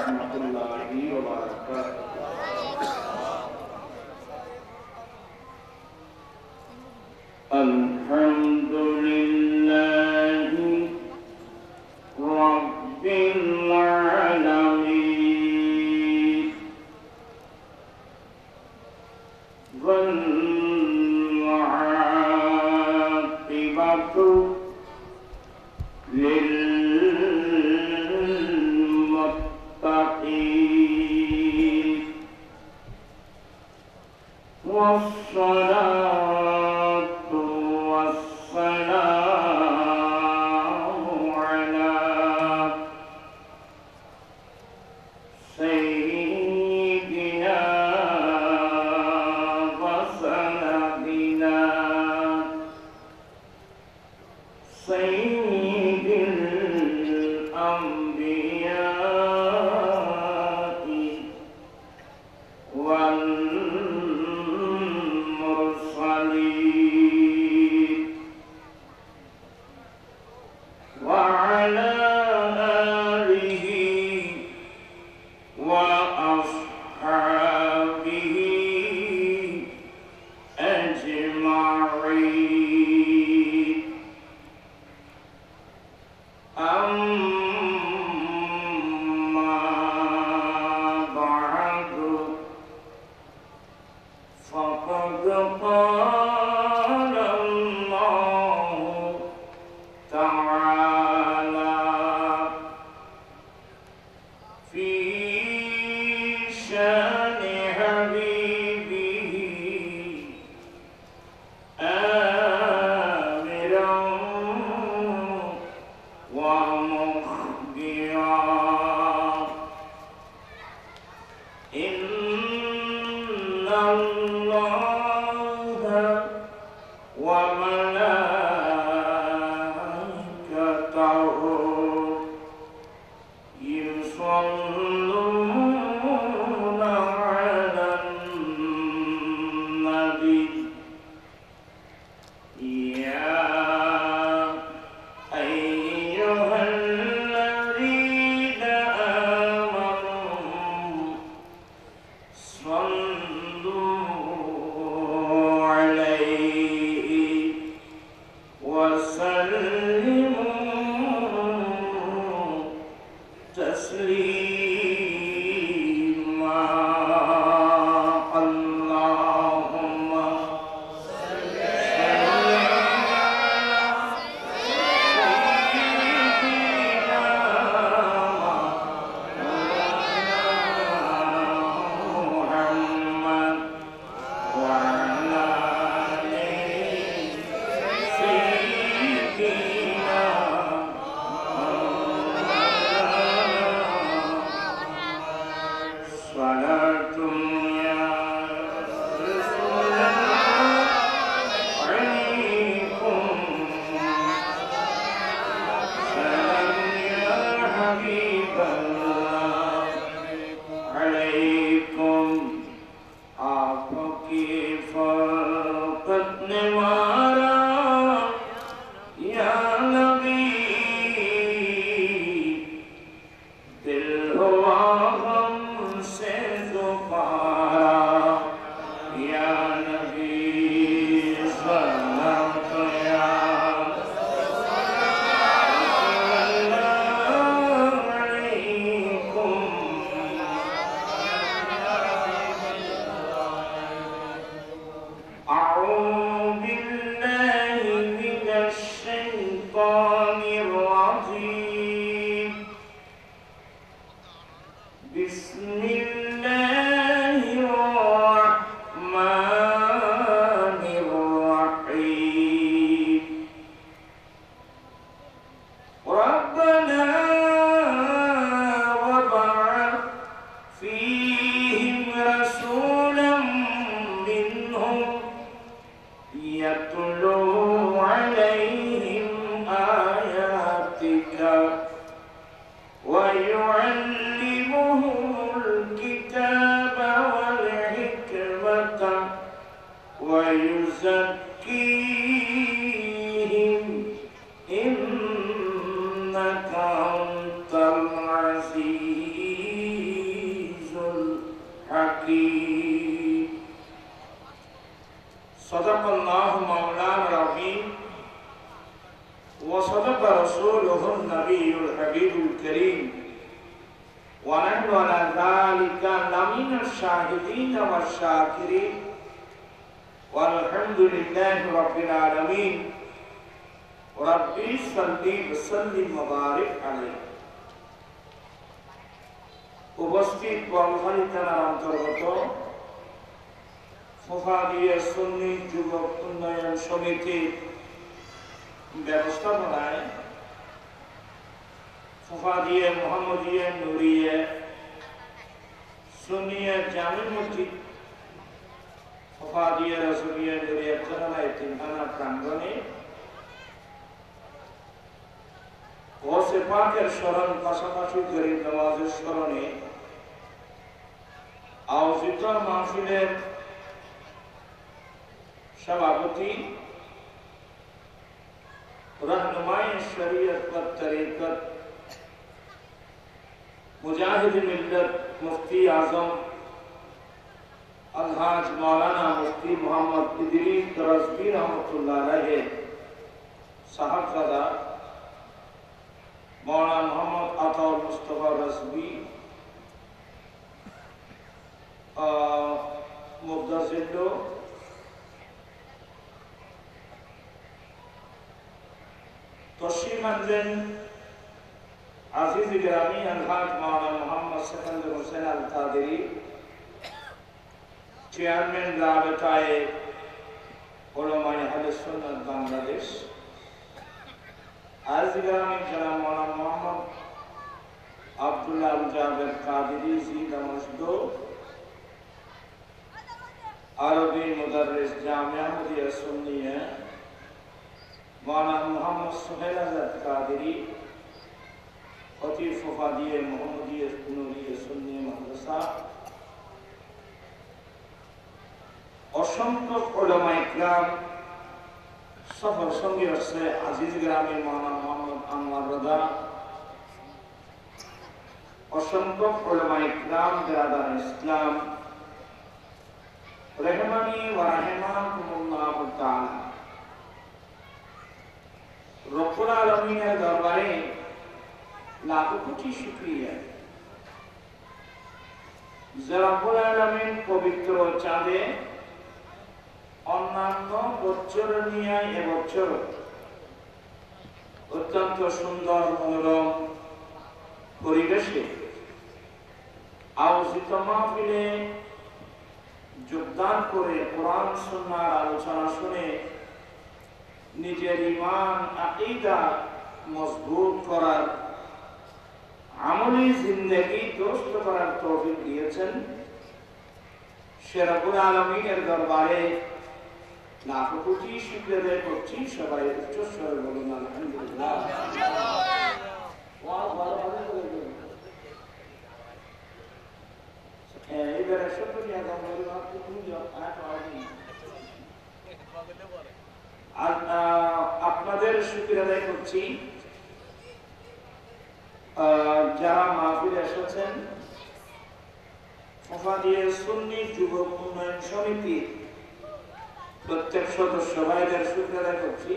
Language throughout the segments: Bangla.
warahmatullahi wabarakatuh. Alhamdulillahi Rabbil alamin. Wal aqibatu lil muttaqin. Wassalatu wassalamu ala sayyidina wa sanabina sayyidil anbiya'i wal mursalin wa ala alihi wa ashabihi ajma'in. Amma ba'du, faqad qala Allahu ta'ala fi syani habibihi amiran wa mukhbiran. Inna Allaha wa malaikatahu yusalluna 'alan nabi. Ya ayyuhalladzina amanu sallu 'alaihi wa sallimu taslima. Allahumma salli ala sayyidina Muhammad wa ala ali sayyidina Salatum ya Rasulullah alaikum, salam ya Habiballah alaikum. आपकी फरकत निवारा या नबी, दिल हुआ हमसे दुबारा या नबी। सलाम या أعوذ بالله من الشيطان الرجيم. بسم الله الرحمن الرحيم. ربنا وابعث فيهم رسولا منهم يتلو عليهم آياتك ويعلمهم الكتاب والحكمة ويزكيهم إنك أنت العزيز ونحن على ذلك لمن الشاهدين والشاكرين والحمد لله رب العالمين ربي صل وسلم وبارك عليه উপস্থিত বলখালী থানার অন্তর্গত ফুফাদিয়া সুন্নি যুবক উন্নয়ন সমিতির ব্যবস্থাপনায় ফুফাদিয়া মোহাম্মদিয়া নুরিয়া সুন্নিয়া জামে মসজিদ ফুফাদিয়া রাসূলিয়া নুরিয়া থানা এতিমখানা প্রাঙ্গণে ওয়াসে পাকের স্মরণ পাশাপাশি গরিব নওয়াজের স্মরণে আয়োজিত মাহফিলের সভাপতি रहनुमाए शरीयत व तरीक़त मुजाहिद मिल्लत मुफ्ती आज़म अलहाज मौलाना मुफ्ती मोहम्मद इदरीस रज़वी रहमतुल्लाह अलैहि साहबजादा मौलाना मोहम्मद अताउल मुस्तफा रज़वी मुद्दसिल्लो तशरीफ आनलेन आज़ीज़ गिरामी अलहाज मौलाना मोहम्मद सिकंदर हुसैन अल कादरी चेयरमैन राबिताए उलमाए अहले सुन्नत बांग्लादेश आज़ीज़ गिरामी जनाब मौलाना मोहम्मद अब्दुल्लाह अल जाबिर कादरी जी दमश्को अरबी मुदर्रिस जामिया अहमदिया सुन्निया मौलाना मोहम्मद सुहेल आज़ाद कादरी खतीब फुफादिया मोहम्मदिया नूरिया सुन्नी मदरसा असंख्य उलमाए किराम सफर संगी আসছে আজিজ গ্রামের मौलाना मोहम्मद अनवर रज़ा असंख्य उलमाए किराम बिरादर इस्लाम रहमानी व रहमाकुमुल्लाह ताला रब्बुल आलमीনের দরবারে লাখো কোটি শুকরিয়া যে রব্বুল আলামিন পবিত্র চাঁদে অন্যান্য বছর নিয়ে এবছর অত্যন্ত সুন্দর মনোরম পরিবেশে আয়োজিত মাহফিলে যোগদান করে কোরআন সুন্নাহর আলোচনা শুনে নিজের ঈমান আকীদা মজবুত করার আমলি জিন্দেগি দুরুস্ত করার তৌফিক দিয়েছেন সে রব্বুল আলামিনের দরবারে লাখো কোটি শুকরিয়া আদায় করছি সবাই উচ্চ স্বরে বলুন আলহামদুলিল্লাহ এবারে শুকরিয়া আদায় করুন আপনি আপনাদের শুকরিয়া আদায় করছি যারা মাহফিলে এসেছেন ফুফাদিয়া সুন্নি যুবক উন্নয়ন সমিতি প্রত্যেক সদস্য ভাইদের শুকরিয়া আদায় করছি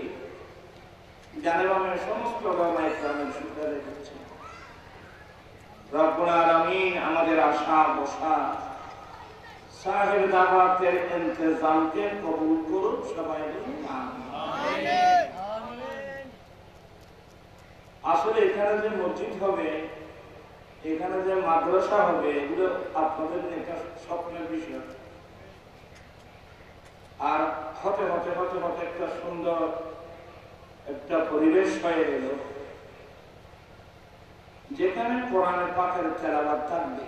জানেবামের সমস্ত উলামায়ে কেরামের শুকরিয়া আদায় করছি রব্বুল আলামিন আমাদের আশা বসা সাহেব দাওয়াতের ইন্তজামকে কবুল করুন সবাই বলুন আমিন। আসলে এখানে যে মসজিদ হবে এখানে যে মাদ্রাসা হবে এগুলো আপনাদের একটা স্বপ্নের বিষয় আর হতে হতে হতে হতে একটা সুন্দর একটা পরিবেশ হয়ে গেল যেখানে কোরআনের পাকের তেলাওয়াত থাকবে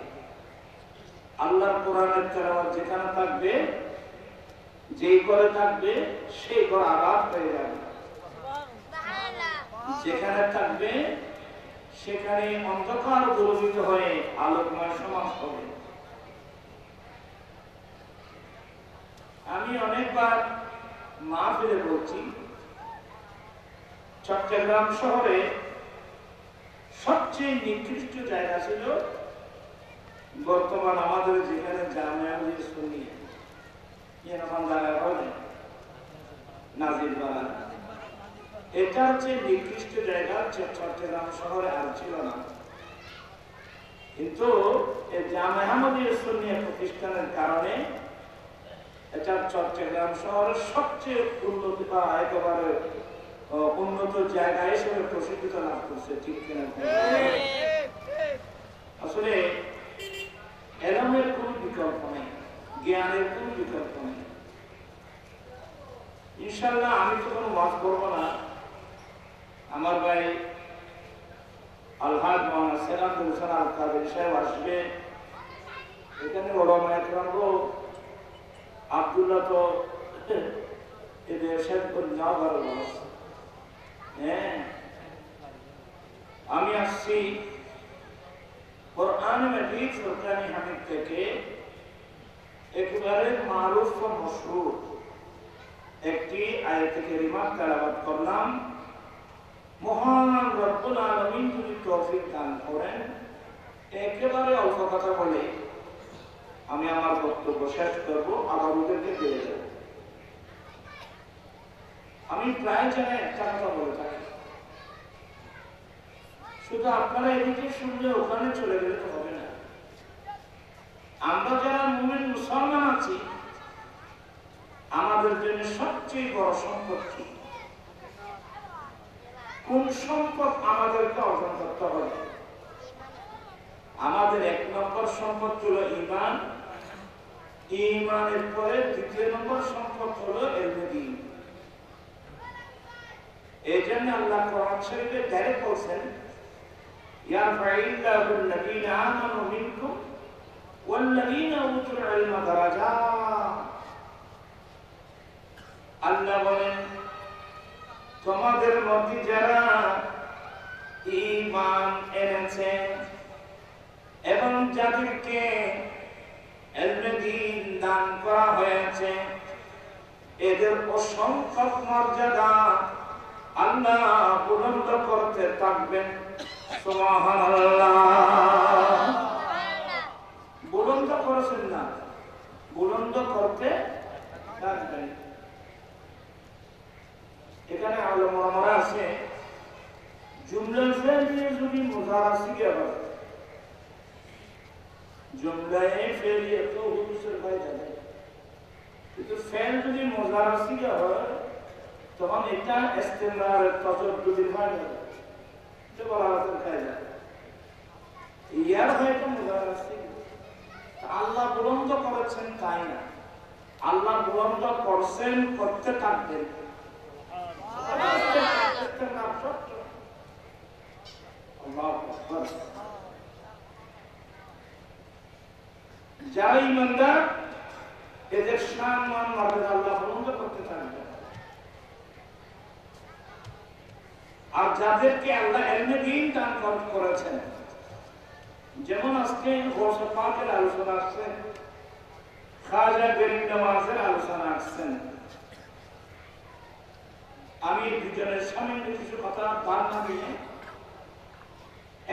আল্লাহর কোরআনের তেলাওয়াত যেখানে থাকবে যেই করে থাকবে সেই করে আবাদ হয়ে যাবে যেখানে থাকবে সেখানে অন্ধকার দূরীভূত হয়ে আলোকময় সমাজ হবে। আমি অনেকবার মাহফিলে বলছি চট্টগ্রাম শহরে সবচেয়ে নিকৃষ্ট জায়গা ছিল বর্তমান আমাদের যেখানে জামিয়া সুন্নিয়া এরকম জায়গা হবে নাজির বাগান এটা হচ্ছে নিকৃষ্ট জায়গা চট্টগ্রাম শহরে আর ছিল না। কিন্তু এই জামে আহমদিয়া সুন্নিয়া প্রতিষ্ঠানের কারণে এটা চট্টগ্রাম শহরের সবচেয়ে উন্নত বা একেবারে উন্নত জায়গা হিসেবে প্রসিদ্ধি লাভ করছে। ঠিক কিনা? আসলে এলমের কোন বিকল্প নেই, জ্ঞানের কোন বিকল্প নেই। ইনশাল্লাহ আমি তো কোনো ওয়াজ করবো না, আমার ভাই আলহাজ মাওলানা সেরাজুল হোসেন আল কাদের সাহেব আসবে। এখানে ওলামা একরাম আব্দুল্লাহ তো এদের শেষ করে নেওয়া ভালো। হ্যাঁ, আমি আসছি কোরআন মাজিদ ফুরকানি হামিদ থেকে একেবারে মারুফ ও মশহুর একটি আয়াতে কারিমা তেলাওয়াত করলাম। মহান রব্বুল আলামিন যদি তৌফিক দান করেন, একেবারে অল্প কথা বলে আমি আমার বক্তব্য শেষ করব, আবার ওদেরকে পেয়ে যাব। আমি প্রায় জায়গায় একটা কথা বলে থাকি, শুধু আপনারা এদিকে শুনলে ওখানে চলে গেলে তো হবে না। আমরা যারা মুমিন মুসলমান আছি, আমাদের জন্য সবচেয়ে বড় সম্পদ কি? কোন সম্পদ আমাদেরকে অর্জন করতে হবে? আমাদের 1 নম্বর সম্পদ হলো ঈমান। ঈমানের পরে 2 নম্বর সম্পদ হলো ইলমে দ্বীন। এই জন্য আল্লাহ কোরআন শরীফে ডাইরেক্ট বলছেন, ইয়ারফাইল্লাহুল লাযীনা আমানু মিনকুম ওয়াল লাযীনা উতুল ইলমা দারাজাত। আল্লাহ বলেন, তোমাদের মধ্যে যারা ঈমান এনেছে এবং যাদেরকে ইলমে দ্বীন দান করা হয়েছে, এদের অসংখ্য মর্যাদা আল্লাহ বুলন্দ করতে থাকবেন। সুবহানাল্লাহ। বুলন্দ করেছেন না, বুলন্দ করতে থাকবেন। এখানে আলেমরা আছে, জুমলা ফেল দিয়ে যদি মুজারা শিখে হয়, জুমলায় ফেলিয়ে তো হুদুসের ভাই যাবে, কিন্তু ফেল যদি মুজারা শিখে হয় তখন এটা ইস্তেমরারের তাজাদ্দুদের হয় যাবে, এটা বলাবাতের খায় যাবে। ইয়ার হয়তো মুজারা শিখে আল্লাহ বুলন্দ করেছেন তাই না, আল্লাহ বুলন্দ করছেন, করতে থাকবেন। যারা ঈমানদার, এদের সম্মান মর্যাদা আল্লাহ বুলন্দ করতে থাকবেন। আর যাদেরকে আল্লাহ ইলমে দ্বীন দান করেছেন, যেমন আজকে গৌসে পাকের আলোচনা আসছে, খাজা গরিব নওয়াজের আলোচনা আসছেন, আমি দুজনের সামনে কিছু কথা বাদ না দিয়ে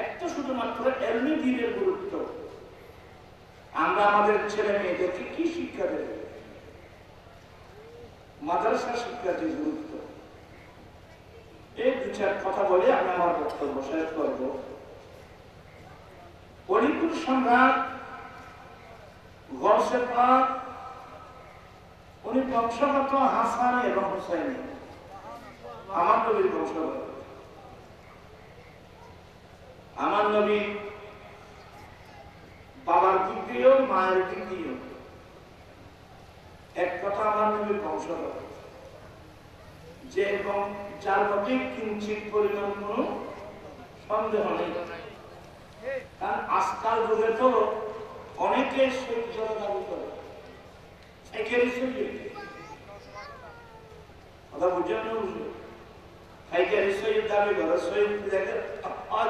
একটা শুধুমাত্র ইলমে দ্বীনের গুরুত্ব, আমরা আমাদের ছেলে মেয়েদেরকে কি শিক্ষা দেব, মাদ্রাসা শিক্ষার যে গুরুত্ব, এই 2-4 কথা বলে আমি আমার বক্তব্য শেষ করব। অলিপুর সম্রাট গৌসে পাক, উনি বংশগত হাসান এবং হুসাইনি, আমার নবীর বংশগত। আমার নবী বাবার দিক দিয়েও মায়ের দিক দিয়েও এক কথা আমার নবীর বংশগত, যে এবং যার মধ্যে কিঞ্চিত পরিমাণ কোন সন্দেহ নেই। কারণ আজকাল যুগে তো অনেকে শহীদ দাবি করে, কথা বুঝেন না? বুঝলো ফাইকারি শহীদ দাবি করে, শহীদ দেখে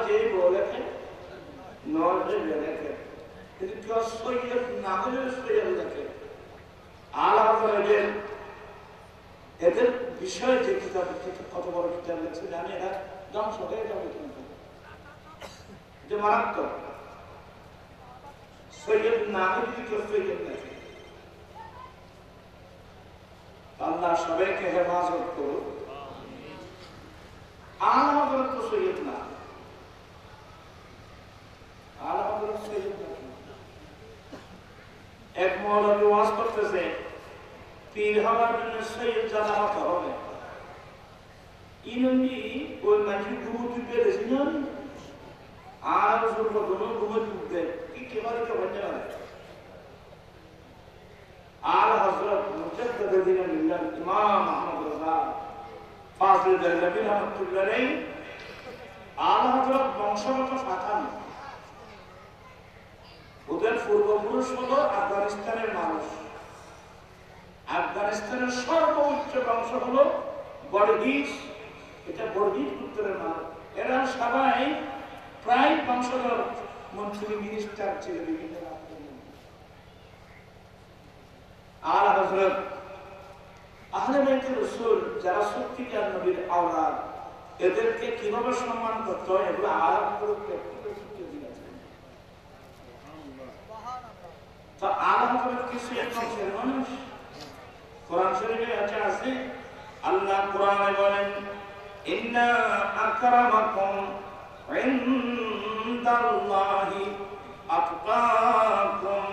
যে লেখে নজরে লেখে, কিন্তু কেউ শহীদ না হলে শহীদ লেখে। আলাদা এদের বিষয়ে যে কিতাব, কত বড় কিতাব লেখছে জানি, এরা ধ্বংস হয়ে যাবে, কিন্তু যে মারাত্মক। সৈয়দ নামে যদি কেউ সৈয়দ লেখে, আল্লাহ সবাইকে হেফাজত করুন। আলাদা তো সৈয়দ না, আলাদা মৌলবী ওয়াজ করতেছে পীর হওয়ার জন্য সৈয়দ জানা হতে হবে। ইনন্দি ওই মানুষ ঘুমো তুলতে গেছিলেন আর ঘুমো তুলতে কি কেবারে কে বলতে পারে। আর হযরত মুজাদ্দিদ মিল্লাত ইমাম আহমদ রাজা ফাজিল দেহলভী রাহমাতুল্লাহ আলাইহি আর হযরত বংশগত শাখা ওদের পূর্বপুরুষ হলো আফগানিস্তানের মানুষ। আফগানিস্তানের সর্বোচ্চ বংশ হলো বর্গিস, এটা বর্গিস উত্তরের মানুষ। এরা সবাই প্রায় বংশধর মন্ত্রী মিনিস্টার ছিল বিভিন্ন আর হযরত আহলে বাইতুর রাসূল যারা সত্যিকার নবীর আওলাদ এদেরকে কিভাবে সম্মান করতে হয় এগুলো আলাপ করে তো আলাপ করে কিছু একদম মানুষ কোরআন শরীফে আছে আল্লাহ কোরআনে বলেন ইন্না আকরামাকুম ইনদাল্লাহি আতকাকুম,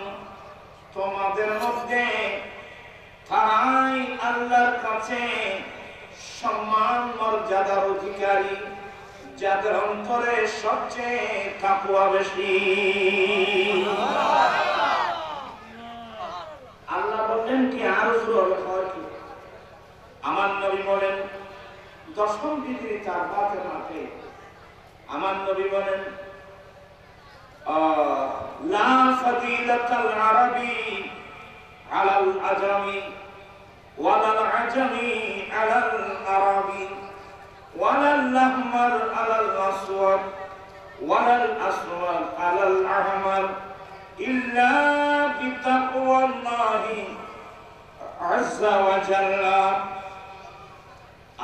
তোমাদের মধ্যে তারাই আল্লাহর কাছে সম্মান মর্যাদার অধিকারী যাদের অন্তরে সবচেয়ে তাকওয়া বেশি। আল্লাহ বলেন কি আরো জোরে হয় কি আমার নবী বলেন দশম বিজয়ী তার বাতের মাঠে আমার নবী বলেন লা ফাদিলাতাল আরাবী আলাল আজামি ওয়ালাল আজামি আলাল আরাবী ওয়ালাল আহমার আলাল আসওয়াদ ওয়ালাল আসওয়াদ আলাল আহমার ইল্লা বিতাকওয়াল্লাহি আযজা ওয়া জাল্লা।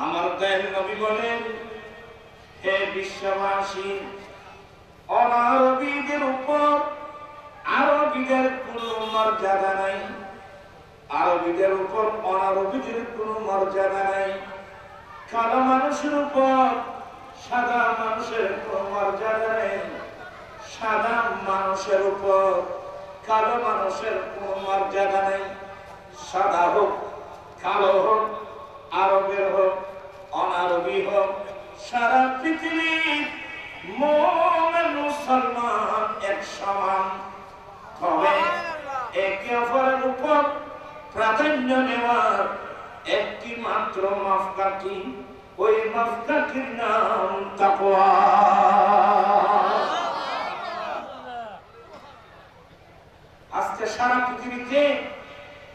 আমার দয়াল নবী বলেন হে বিশ্ববাসী, অনারবীদের উপর আরবীদের কোনো মর্যাদা নাই, আরবীদের উপর অনারবীদের কোনো মর্যাদা নাই, কালো মানুষের উপর সাদা মানুষের কোনো মর্যাদা নেই, সাদা মানুষের উপর কালো মানুষের কোনো মর্যাদা নেই। সাদা হোক কালো হোক আরবের হোক অনারবী হোক সারা পৃথিবীর মুমিন মুসলমান এক সমান। তবে একে অপরের উপর প্রাধান্য নেওয়ার একটি মাত্র মাপকাঠি, ওই মাপকাঠির নাম তাকওয়া। আজকে সারা পৃথিবীতে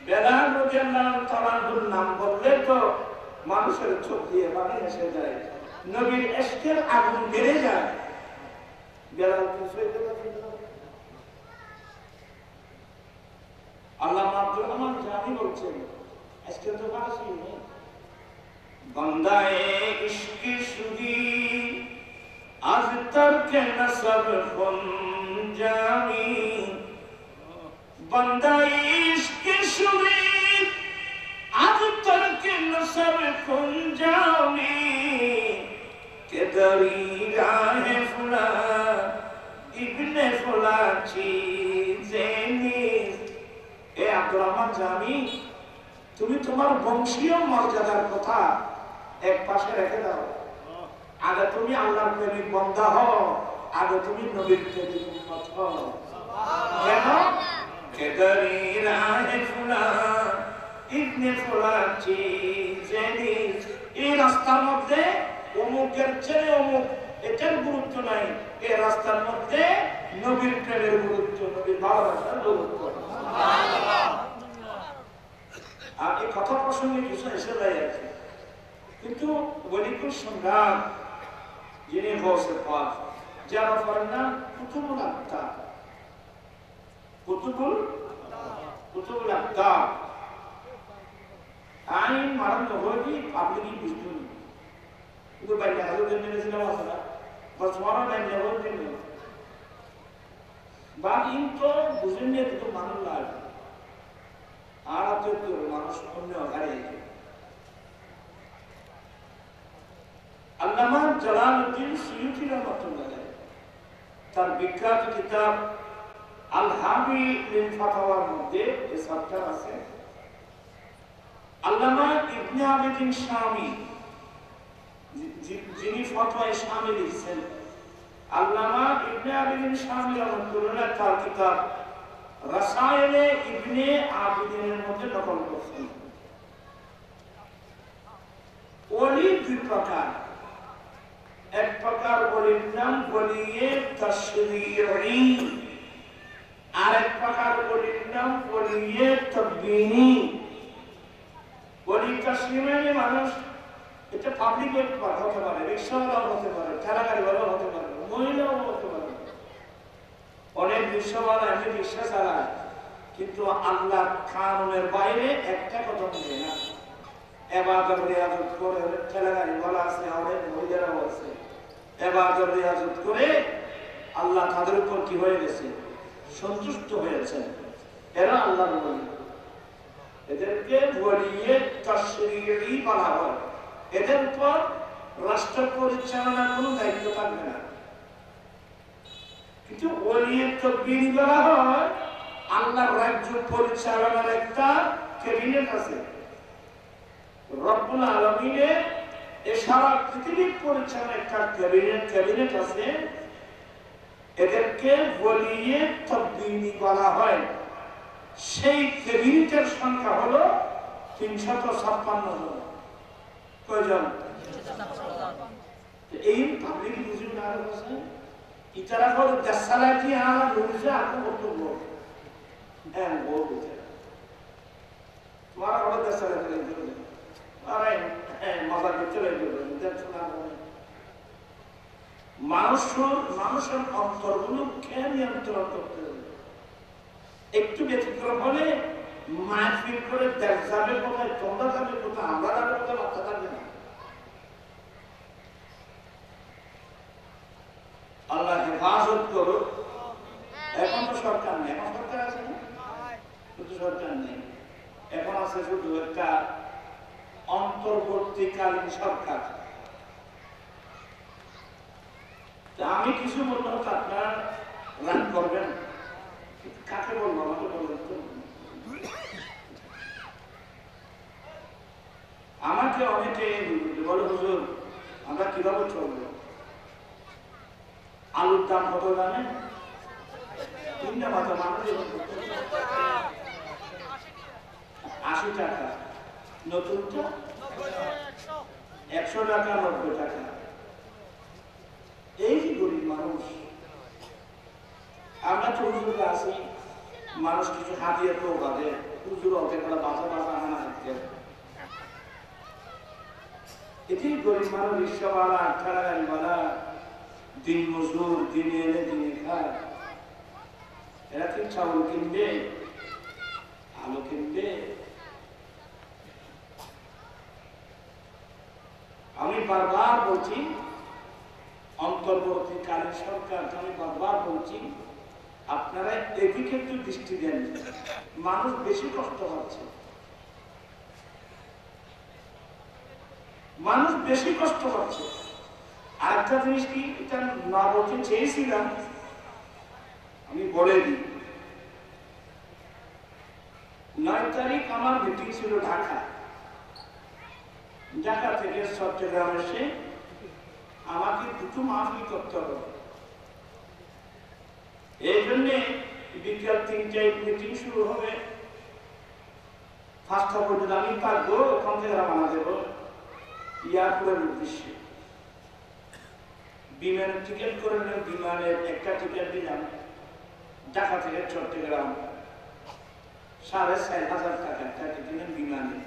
বেলাল রাদিয়াল্লাহু তাআলার নাম বললে তো মানুষের চোখ দিয়ে পানি এসে যায়, নবীর ইশকের আগুন বেড়ে যায়। বেলাল আল্লামা আব্দুর রহমান জামি বলছেন আজকে তো ফারসি নেই, বান্দায়ে ইশকে শুদি আজ তরকে নসব জামি, বান্দায়ে ইশকে শুদি আজ তরকে নসব জামি, কে দরি রাহে ফুলা ইবনে ফুলা চিজেনি। এ আব্দুর রহমান জামি, তুমি তোমার বংশীয় মর্যাদার কথা এক পাশে রেখে দাও। আগে তুমি আল্লাহর প্রেমিক বান্দা হও, আগে তুমি নবীর প্রেমিক উম্মত হও। কেন? কেদারি রাহে ফুলা ইবনে ফুলা চিজেনি। এই রাস্তার মধ্যে অমুকের ছেলে অমুক এটার গুরুত্ব নাই, এই রাস্তার মধ্যে নবীর প্রেমের গুরুত্ব, নবীর ভালোবাসার গুরুত্ব। আর এই কথা প্রসঙ্গে কিছু এসে যায় আছে, কিন্তু ওয়ালিকুল সংগ্রাম যিনি গৌসে পাক যারা পড়েন না কুতুবুল আকতাব, কুতুবুল আকতাব আইন মারান নহরি পাবলিক বুঝতো না, কিন্তু বাইরে হাজার দিন মেরেছিলাম আছে না বাস মারা নাই নহর দিন বা ইন তো বুঝেন নিয়ে দুটো মানুষ লাগে আর মানুষ অন্য হারিয়ে যায়। আল্লামা জালালউদ্দিন সুয়ুতী রাহমাতুল্লাহ আলাইহি তার বিখ্যাত কিতাব আল হাম জাওয়াবি লিল ফাতাওয়ার মধ্যে এই চ্যাপ্টার আছে। আল্লামা ইবনে আবিদিন শামী যিনি ফতোয়ায়ে শামী লিখছেন, আল্লামা ইবনে আবিদিন শামী রাহমাতুল্লাহ তার কিতাব রাসায়েলে ইবনে আবিদিনের মধ্যে নকল করছেন। ওলি দুই প্রকার, এক প্রকার ওলির নাম ওলিয়ে তাশরীঈ, আর এক প্রকার ওলির নাম ওলিয়ে তাকবীনী। ওলি তাশরীঈ মানুষ এটা পাবলিক হতে পারে, রিক্সাওয়ালাও হতে পারে, ঠেলাগাড়িওয়ালাও হতে পারে, মহিলাও হতে পারে। অনেক রিক্সাওয়ালা এমনি রিক্সা চালায় কিন্তু আল্লাহ কানুনের বাইরে একটা কথা বলে না। ইবাদত রিয়াজত করে ঠেলাগাড়িওয়ালা আছে, অনেক মহিলারাও আছে, ইবাদত রিয়াজত করে আল্লাহ তাদের উপর কি হয়ে গেছে, সন্তুষ্ট হয়েছে। এরা আল্লাহর ওলি, এদেরকে ওলিয়ে তাশরীঈ বলা হয়। এদের উপর রাষ্ট্র পরিচালনার কোনো দায়িত্ব থাকবে না। কিন্তু ওলিয়ে তাকবীনী বলা হয় আল্লাহর রাজ্য পরিচালনার একটা ক্যাবিনেট আছে। রব্বুল আলামিনের এই সারা পৃথিবীর পরিচালনার একটা ক্যাবিনেট আছে। এদেরকে ওলিয়ে তাকবীনী বলা হয়। সেই ক্যাবিনেটের সংখ্যা হলো 356 জন। কয়জন? এই পাবলিক বুঝুন আর আছে ইতারা করে দেশালাটি আর বুঝে আর বক্তব্য হ্যাঁ বলতে তোমার বড় দেশালাটি লাগবে আরে মজা করতে লাগবে দেখছো না মানুষের অন্তরগুলোকে নিয়ন্ত্রণ করতে হবে। একটু ব্যতিক্রম হলে মাহফিল করে দেশ যাবে কোথায়, তোমরা যাবে কোথায়, আমরা যাবে কোথায়, বাচ্চা থাকবে না। আল্লাহ হেফাজত করুক। এখন তো সরকার নেই, এখন সরকার আছে না, কিন্তু সরকার নেই, এখন আছে শুধু একটা অন্তর্বর্তীকালীন সরকার। আমি কিছু বলবো হয়তো আপনারা রান করবেন, কাকে বলবো আমাকে বলবেন তো। আমাকে অনেকে বলে হুজুর আমরা কিভাবে চলবো, আলুর দাম কত জানেন? 3টা মাথা মানুষ 80 টাকা, নতুনটা 100 টাকা, 90 টাকা। এই যে গরিব মানুষ, আমরা তো হুজুর আছি, মানুষ কিছু হাতিয়ে তো বাদে হুজুর অর্ধেক বাসা আনা থাকতে। এটি গরিব মানুষ, রিক্সাওয়ালা, ঠেলাগাড়িওয়ালা, দিন মজুর, দিনে এনে দিনে খায়। এরা কি চাউল কিনবে, আলু কিনবে? আমি বারবার বলছি অন্তর্বর্তীকালীন সরকার, আমি বারবার বলছি আপনারা এদিকে একটু দৃষ্টি দেন। মানুষ বেশি কষ্ট হচ্ছে, মানুষ বেশি কষ্ট হচ্ছে। আরেকটা জিনিস কি, এটা না বলতে চেয়েছিলাম, আমি বলে দিই। 9 তারিখ আমার মিটিং ছিল ঢাকা। ঢাকা থেকে চট্টগ্রাম এসে আমাকে 2টো মাহফিল করতে হবে। এই জন্যে বিকেল 3টায় মিটিং শুরু হবে, 5টা পর্যন্ত আমি থাকবো, ওখান থেকে রওনা দেবো এয়ারপোর্টের উদ্দেশ্যে। বিমানের টিকিট করে নিলাম, বিমানের একটা টিকিট দিলাম ঢাকা থেকে চট্টগ্রাম, 4,500 টাকা একটা টিকিট বিমানে।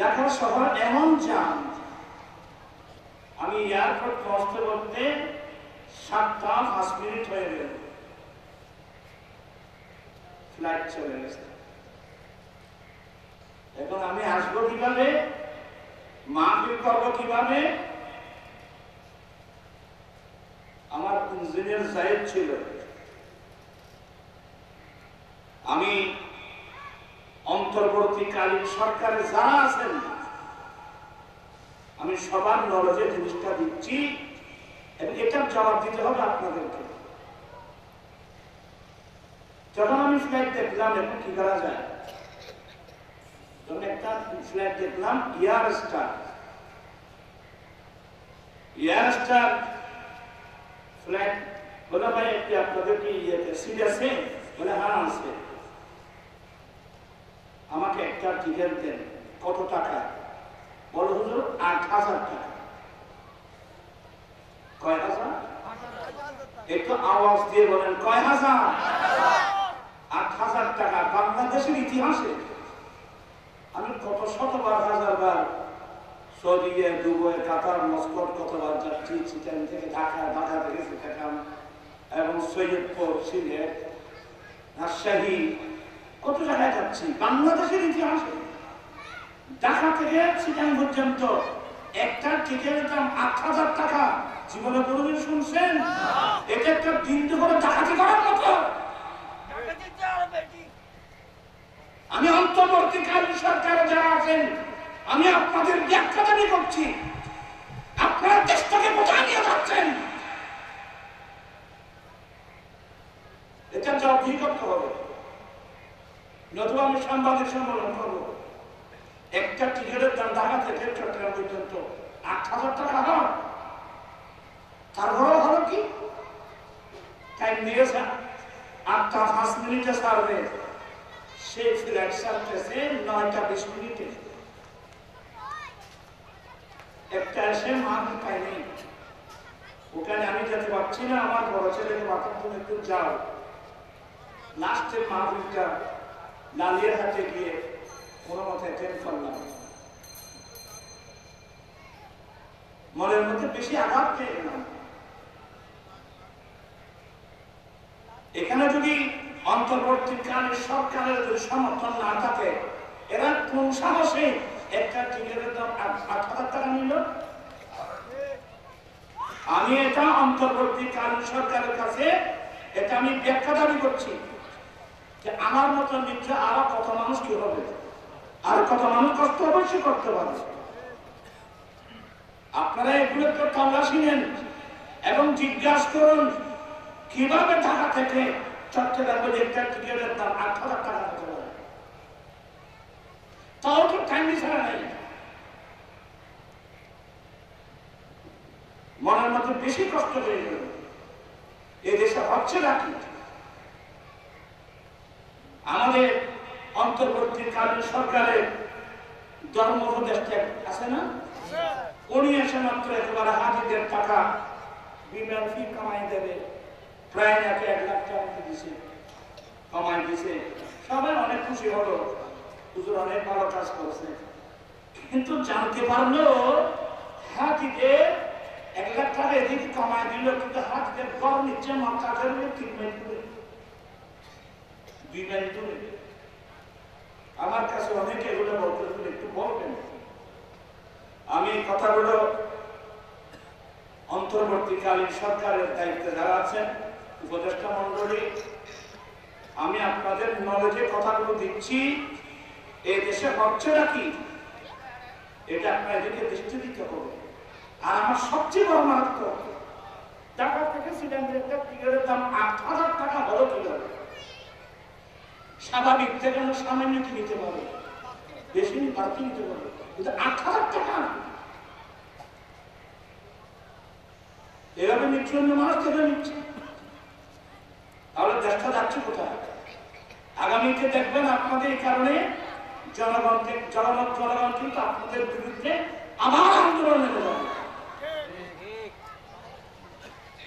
ঢাকা শহর এমন জ্যাম, আমি এয়ারপোর্ট পৌঁছতে বলতে 7টা 5 মিনিট হয়ে গেল, ফ্লাইট চলে গেছে। এখন আমি আসবো কিভাবে, মাহফিল করবো কিভাবে? আমার ইঞ্জিনিয়ার সাহেব ছিল, আমি অন্তর্বর্তীকালীন সরকারে যারা আছেন আমি সবার নলেজে জিনিসটা দিচ্ছি। এবং এটার জবাব দিতে হবে আপনাদেরকে। যখন আমি ফ্লাইট দেখলাম এখন কি করা যায়, যখন একটা ফ্লাইট দেখলাম এয়ার স্টার ফ্লাইট, বলে ভাই একটি আপনাদের কি সিট আছে? বলে হ্যাঁ আছে। আমাকে একটা টিকিট দেন। কত টাকা? বলো হুজুর 8,000 টাকা। কয় হাজার? একটু আওয়াজ দিয়ে বলেন কয় হাজার? 8,000 টাকা। বাংলাদেশের ইতিহাসে আমি কত শতবার হাজারবার সৌদি, দুবাই, কাতার, মস্কট কতবার যাচ্ছি, চিটাং থেকে ঢাকা, ঢাকা থেকে চিটাগাং এবং সৈয়দপুর, সিলেট, রাজশাহী, কত জায়গায় যাচ্ছি বাংলাদেশের ইতিহাসে। ঢাকা থেকে চিটাং পর্যন্ত একটা টিকিটের দাম 8,000 টাকা। জীবনে কোনোদিন শুনছেন? এটা একটা দিন করে ডাকাতি করার মতো। আমি অন্তর্বর্তীকালীন সরকারে যারা আছেন, আমি আপনাদের ব্যাখ্যা দাবি করছি। আপনারা দেশটাকে কোথায় নিয়ে যাচ্ছেন? এটা জবাবদিহি করতে হবে, নতুবা আমি সাংবাদিক সম্মেলন করবো। একটা টিকিটের দাম ঢাকা থেকে চট্টগ্রাম পর্যন্ত 8,000 টাকা হয়। তারপরেও হলো কি, টাইম দিয়েছে 8টা 5 মিনিটে ছাড়বে, সেই ফ্লাইট ছাড়তেছে 9টা 20 মিনিটে। একটা এসে মাহফিল পাইনি, ওখানে আমি যেতে পারছি না, আমার বড় ছেলেকে বাথরুম, তুমি একটু যাও। লাস্টের মাহফিলটা লালিয়াঘাটে গিয়ে কোনো মতে অ্যাটেন্ড করলাম। মনের মধ্যে বেশি আঘাত পেয়ে গেলাম। এখানে যদি অন্তর্বর্তীকালীন সরকারের যদি সমর্থন না থাকে, এরা কোন সাহসে একটা টিকিটের দাম 8,000 টাকা নিল? আমি এটা অন্তর্বর্তীকালীন সরকারের কাছে এটা আমি ব্যাখ্যা দাবি করছি যে আমার মতো নিশ্চয় আরো কত মানুষ কি হবে, আর কত মানুষ কষ্ট অবশ্যই করতে পারবে। আপনারা এগুলো তো তল্লাশি নেন এবং জিজ্ঞাসা করুন কিভাবে ঢাকা থেকে চট্টগ্রামের একটা টিকিটের দাম 8,000 টাকা হতে পারে। তাও তো টাইম ছাড়া নাই। মনের মধ্যে বেশি কষ্ট হয়ে গেল। এই দেশে হচ্ছে নাকি? আমাদের অন্তর্বর্তীকালীন সরকারের ধর্ম উপদেষ্টা আছে না, উনি এসে মাত্র একেবারে হাজিদের টাকা বিমান ফি কামাই দেবে, প্রায় নাকি 1 লাখ টাকা দিছে, কামাই দিছে। সবাই অনেক খুশি হলো, হুজুর অনেক ভালো কাজ করছে। কিন্তু জানতে পারলো হাজিদের 1 লাখ টাকা এদিকে কামাই দিল, কিন্তু হাজিদের ঘর নিচ্ছে মাথা ধরে 3 মাইল দূরে, 2 মাইল দূরে। আমার কাছে অনেকে এগুলো বলতে একটু বলবেন। আমি কথাগুলো অন্তর্বর্তীকালীন সরকারের দায়িত্বে যারা আছেন, উপদেষ্টা মন্ডলী, আমি আপনাদের নলেজে কথাগুলো দিচ্ছি। এই দেশে হচ্ছে নাকি এটা আপনার এদিকে দৃষ্টি দিতে হবে। আর আমার সবচেয়ে বড় মারাত্মক, ঢাকা থেকে সিলেটের একটা টিকিটের দাম 8,000 টাকা হলো কিভাবে? স্বাভাবিক থেকে সামান্য কি নিতে পারে, বেশি বাড়তি নিতে পারে, কিন্তু 8,000 টাকা এভাবে নিচ্ছে, অন্য মানুষ থেকে নিচ্ছে। তাহলে দেশটা যাচ্ছে কোথায়? আগামীতে দেখবেন আপনাদের এই কারণে জনগণ কিন্তু আপনাদের বিরুদ্ধে আবার আন্দোলন নেমে যাবে।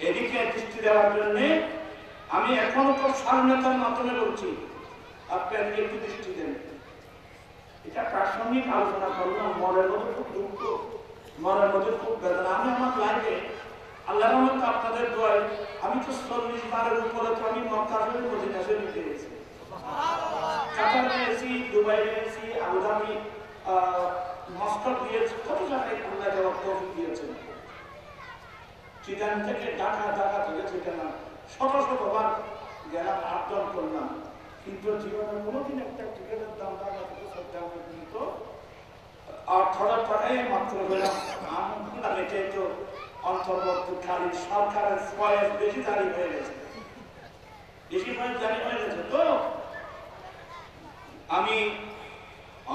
এদিকে দৃষ্টি দেওয়ার জন্য আমি এখনো খুব স্বাধীনতার মাধ্যমে বলছি, আপনার একটু দৃষ্টি দেন। এটা প্রাসঙ্গিক আলোচনা করলাম। মনের মধ্যে খুব দুঃখ, মনের মধ্যে খুব বেদনা। আমি আমার লাইফে আল্লাহর রহমতে আপনাদের দোয়ায় আমি তো 40 বারের উপরে তো আমি মক্কা শরীফ, মদিনা শরীফ গিয়েছি, কাতার গিয়েছি, দুবাই গিয়েছি, আবুধাবি, মস্কট গিয়েছি, কত জায়গায় আল্লাহ যাওয়ার তৌফিক দিয়েছেন। চিটাং থেকে ঢাকা, ঢাকা থেকে চিটাং শত শতবার গেলাম, আপ-ডাউন করলাম, কিন্তু জীবনে কোনোদিন একটা টিকিটের দাম ঢাকা থেকে চট্টগ্রাম পর্যন্ত 8,000 টাকায় মাত্র গেলাম। আমি এটাই তো অন্তর্বর্তীকালীন সরকারের ফয়েজ বেশি জারি হয়ে গেছে, বেশি ফয়েজ জারি হয়ে গেছে। তো আমি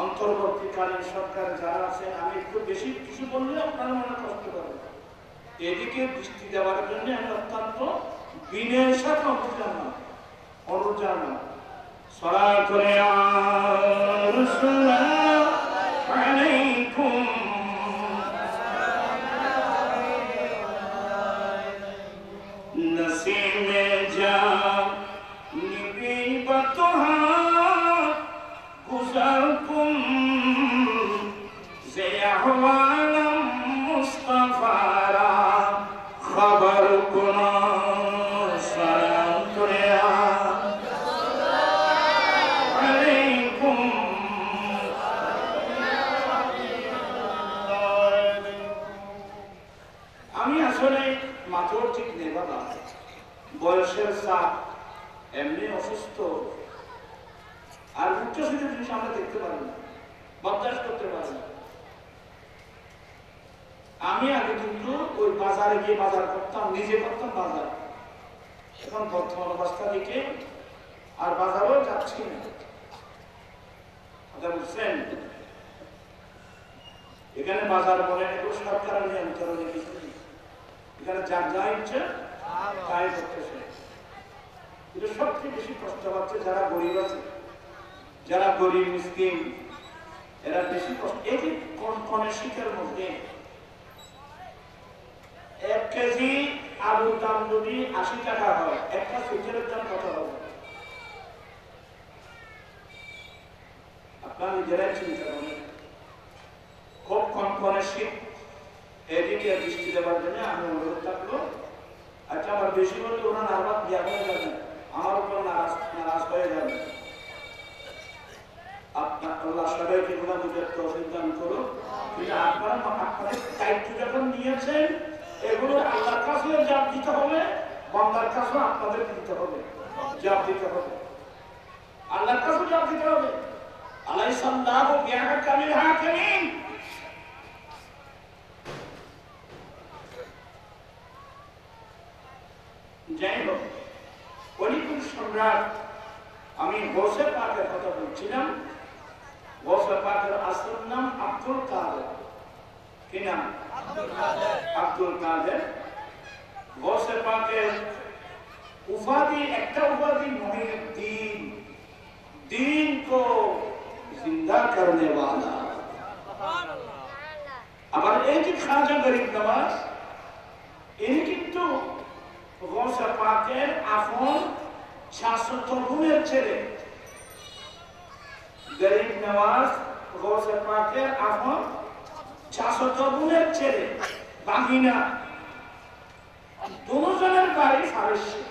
অন্তর্বর্তীকালীন সরকার যারা আছেন, আমি একটু বেশি কিছু বললে আপনারা মনে কষ্ট করবেন, এদিকে দৃষ্টি দেওয়ার জন্য আমি অত্যন্ত বিনয়ের সাথে অনুরোধ জানালাম। সালাত করে আলাইকুম নসিমে যা নিবি বতহা গুজারকুম যে আহওয়ালাম মুস্তাফারা খবর কোন সালাম করে আলাইকুম। আমি আসলে মাথর ঠিক নেই বাবা, বয়সের চাপ, এমনি অসুস্থ, আর উচ্চশিত জিনিস আমরা দেখতে পারি না, বরদাস্ত করতে পারি না। আমি আগে কিন্তু ওই বাজারে গিয়ে বাজার করতাম, নিজে করতাম বাজার। এখন বর্তমান অবস্থা দিকে আর বাজারও যাচ্ছি না, কথা বুঝছেন? এখানে বাজার বলে এগুলো সরকারের নিয়ন্ত্রণে কিছু নেই, এখানে যার যা ইচ্ছে তাই করতেছে। কিন্তু সবচেয়ে বেশি কষ্ট পাচ্ছে যারা গরিব আছে, যারা গরিব মিসকিন, এরা বেশি কষ্ট। এই যে কনকনে শীতের মধ্যে 1 কেজি আলুর দাম যদি 80 টাকা হয়, একটা সুইটারের দাম কত হবে? আপনারা নিজেরাই চিন্তা করেন। খুব কনকনে শীত, এদিকে দৃষ্টি দেওয়ার জন্য আমি অনুরোধ থাকলো। আচ্ছা, আমার বেশি বললে ওরা নার্ভাস দেওয়া হয়ে যাবে, আমার উপর নারাজ হয়ে যাবে। আল্লাহ সবাইকে গুলা বুঝার তৌফিক দান করো। কিন্তু আপনারা আপনাদের দায়িত্ব যখন নিয়েছেন, এগুলো আল্লাহর কাছেও জবাব দিতে হবে, বান্দার কাছেও আপনাদের দিতে হবে, জবাব দিতে হবে, আল্লাহর কাছেও জবাব দিতে হবে। আলাইসাল্লাহু বিআহকামিল হাকিমিন। যাই হোক, অলিকুল সম্রাট, আমি গৌসে পাকের কথা বলছিলাম। গৌসে পাকের আসল নাম আব্দুল কাদের। কি নাম? আব্দুল কাদের। গৌসে পাকের উপাধি, একটা উপাধি মুহিউদ্দিন, दीन को जिंदा करने वाला। আবার এই যে খাজা গরিব নওয়াজ, ইনি কিন্তু গৌসে পাকের আপন শাশ্বত বোনের ছেলে। গরিব নওয়াজ গৌসে পাকের আপন শাশ্বত বোনের ছেলে, বাগিনা। দুজনের বাড়ি ফারসে।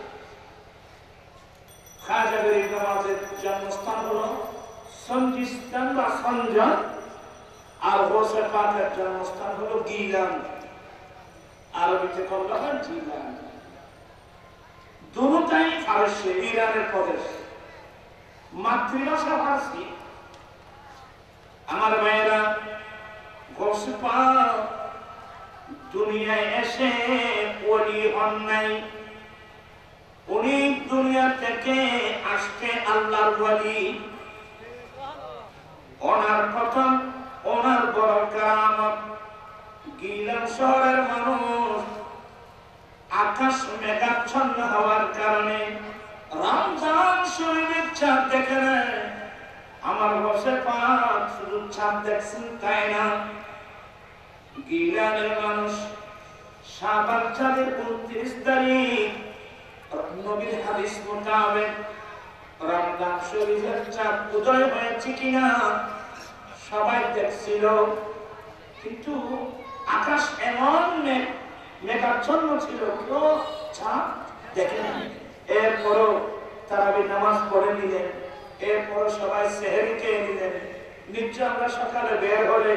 খাজা গরিব নওয়াজের জন্মস্থান হলো সঞ্জিস্তান বা সঞ্জন, আর গৌসে পাকের জন্মস্থান হলো গিলান, আরবিতে বলা হয় জিলান। দুটাই ফারসি, ইরানের প্রদেশ, মাতৃভাষা ফারসি। আমার ভাইয়েরা, গৌসে পাক দুনিয়ায় এসে ওলি হন নাই, উনি দুনিয়া থেকে আসতে আল্লাহর ওলি। ওনার প্রথম, ওনার বড় কারামত, গিলান শহরের মানুষ আকাশ মেঘাচ্ছন্ন হওয়ার কারণে রমজান শরীরের চাঁদ দেখে নেয়। আমার গৌসে পাক শুধু চাঁদ দেখছেন তাই না, গিলানের মানুষ শাবান চাঁদের 29 তারিখ নবীর হাদিস মোতাবেক রমজান শরীফের চাঁদ উদয় হয়েছে কিনা সবাই দেখছিল, কিন্তু আকাশ এমন মেঘাচ্ছন্ন ছিল, কেউ চাঁদ দেখেনি। এরপরও তারাবি নামাজ পড়ে নিলেন, এরপরও সবাই সেহরি খেয়ে নিলেন। নিশ্চয় আমরা সকালে বের হলে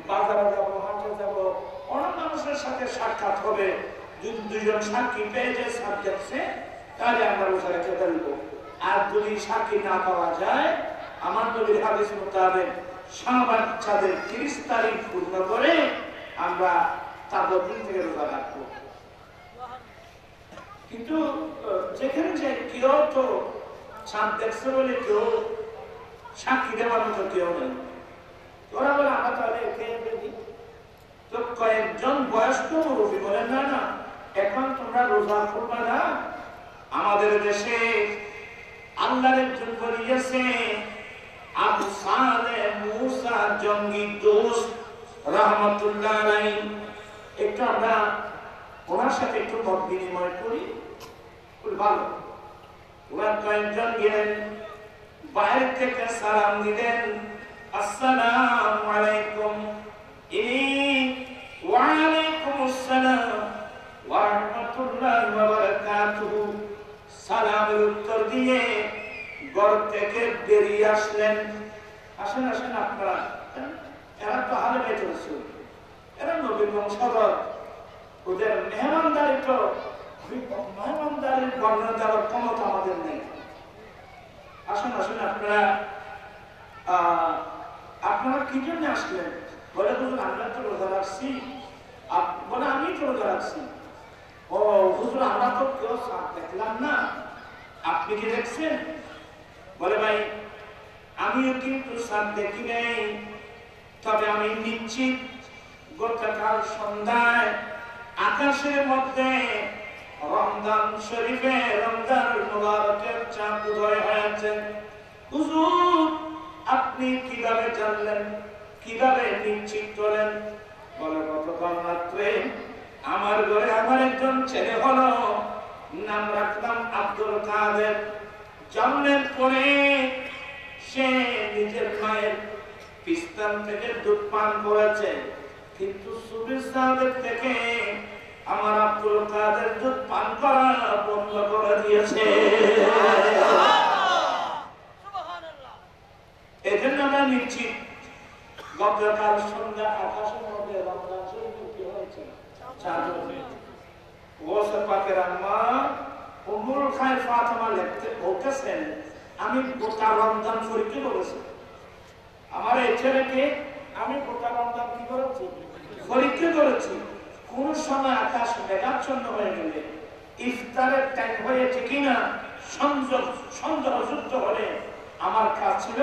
বাজারে যাবো, হাটে যাবো, অনেক মানুষের সাথে সাক্ষাৎ হবে। যদি দুজন সাক্ষী পেয়ে যায় চাঁদ দেখছে, তাহলে আমরা রোজা রেখে ফেলবো। আর যদি সাক্ষী না পাওয়া যায়, আমার নবীর হাদিস মোতাবেক শাবান চাঁদের 30 তারিখ পূর্ণ করে আমরা তারপর দিন থেকে রোজা রাখবো। কিন্তু যেখানে যে কেউ তো চাঁদ দেখছে বলে কেউ সাক্ষী দেওয়ার মতো কেউ নেই, ওরা বলে আমরা তাহলে তো কয়েকজন বয়স্ক মুরব্বী বলেন না না এখন তোমরা রোজা করবা না, আমাদের দেশে আল্লাহর একজন বলিয়েছে আবু সালেহ মুসা জঙ্গি দোস্ত রাহমাতুল্লাহ আলাইহি, একটু আমরা ওনার সাথে একটু মত বিনিময় করি। ভালো, ওরা কয়েকজন গেলেন, বাইরে থেকে সালাম দিলেন, আসসালামু আলাইকুম। ওয়া আলাইকুমুস সালাম ওয়া রাহমাতুল্লাহি ওয়া বারাকাতুহু সালামের উত্তর দিয়ে ঘর থেকে বেরিয়ে আসলেন। আসেন আসেন আপনারা, এরা তো হালে বেঁচে রসুল, এরা নবীর বংশধর, ওদের মেহমানদারির বর্ণনা দেওয়ার ক্ষমতা আমাদের নেই। আসুন আসুন আপনারা আপনারা কি জন্য আসলেন? বলে হুজুর আমরা তো রোজা রাখছি। বলে আমি তো রোজা রাখছি। ও হুজুর আমরা তো কেউ সাপ দেখলাম না, আপনি কি দেখছেন? বলে ভাই আমিও কিন্তু সাপ দেখি নাই, তবে আমি নিশ্চিত গতকাল সন্ধ্যায় আকাশের মধ্যে রমজান শরীফে রমজান মুবারকের চাঁদ উদয় হয়েছে। হুজুর আপনি কিভাবে জানলেন, কিভাবে নিশ্চিত করেন? বলে গতকাল রাত্রে আমার ঘরে আমার একজন ছেলে হলো, নাম রাখলাম আব্দুল কাদের। জন্মের পরে সে নিজের মায়ের পিস্তান থেকে দুধ পান করেছে, কিন্তু সুবির সাহেবের থেকে আমার আব্দুল কাদের দুধ পান করা বন্ধ করে দিয়েছে। এজন্য আমরা নিশ্চিত গতকাল সন্ধ্যা আকাশের মধ্যে রমজান শরীফ কি হয়েছে, চাঁদ হয়েছে। ওসব পাকের আম্মা উম্মুল খায়ের ফাতেমা লিখতে বলতেছেন আমি গোটা রমজান পরীক্ষা করেছি, আমার এই ছেলেকে আমি গোটা রমজান কি করেছি, পরীক্ষা করেছি। কোন সময় আকাশ মেঘাচ্ছন্ন হয়ে গেলে ইফতারের টাইম হয়েছে কিনা সন্দেহ যুক্ত হলে আমার কাজ ছিল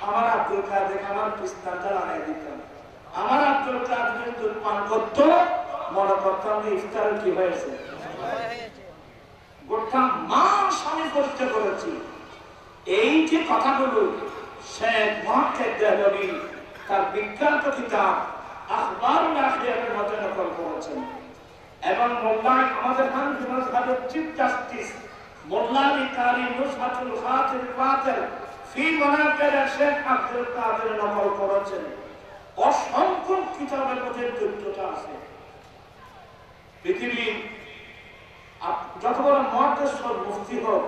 আমার আব্দুল কাদের আমার পিস্তানটা লাগাই দিতাম। আমার আব্দুল কাদের দুধ পান করতো, মনে করতাম ইফতার কি হয়েছে। গোটা মাস আমি পরীক্ষা করেছি। এই যে কথাগুলো শেখ মুহাক্কিক দেহলভী তার বিখ্যাত কিতাব আখবারুল আখবারের মধ্যে নকল করেছেন, এবং মোল্লা আমাদের হানাফি মাযহাবের চিফ জাস্টিস মোল্লা আলী কারি নুসহাতুল খাতির ফাতির ফি মানাকির শেখ আব্দুল কাদের নকল করেছেন। অসংখ্য কিতাবের মধ্যে তথ্যটা আছে। পৃথিবীর যত বড় মুহাদ্দিস মুফতি হোক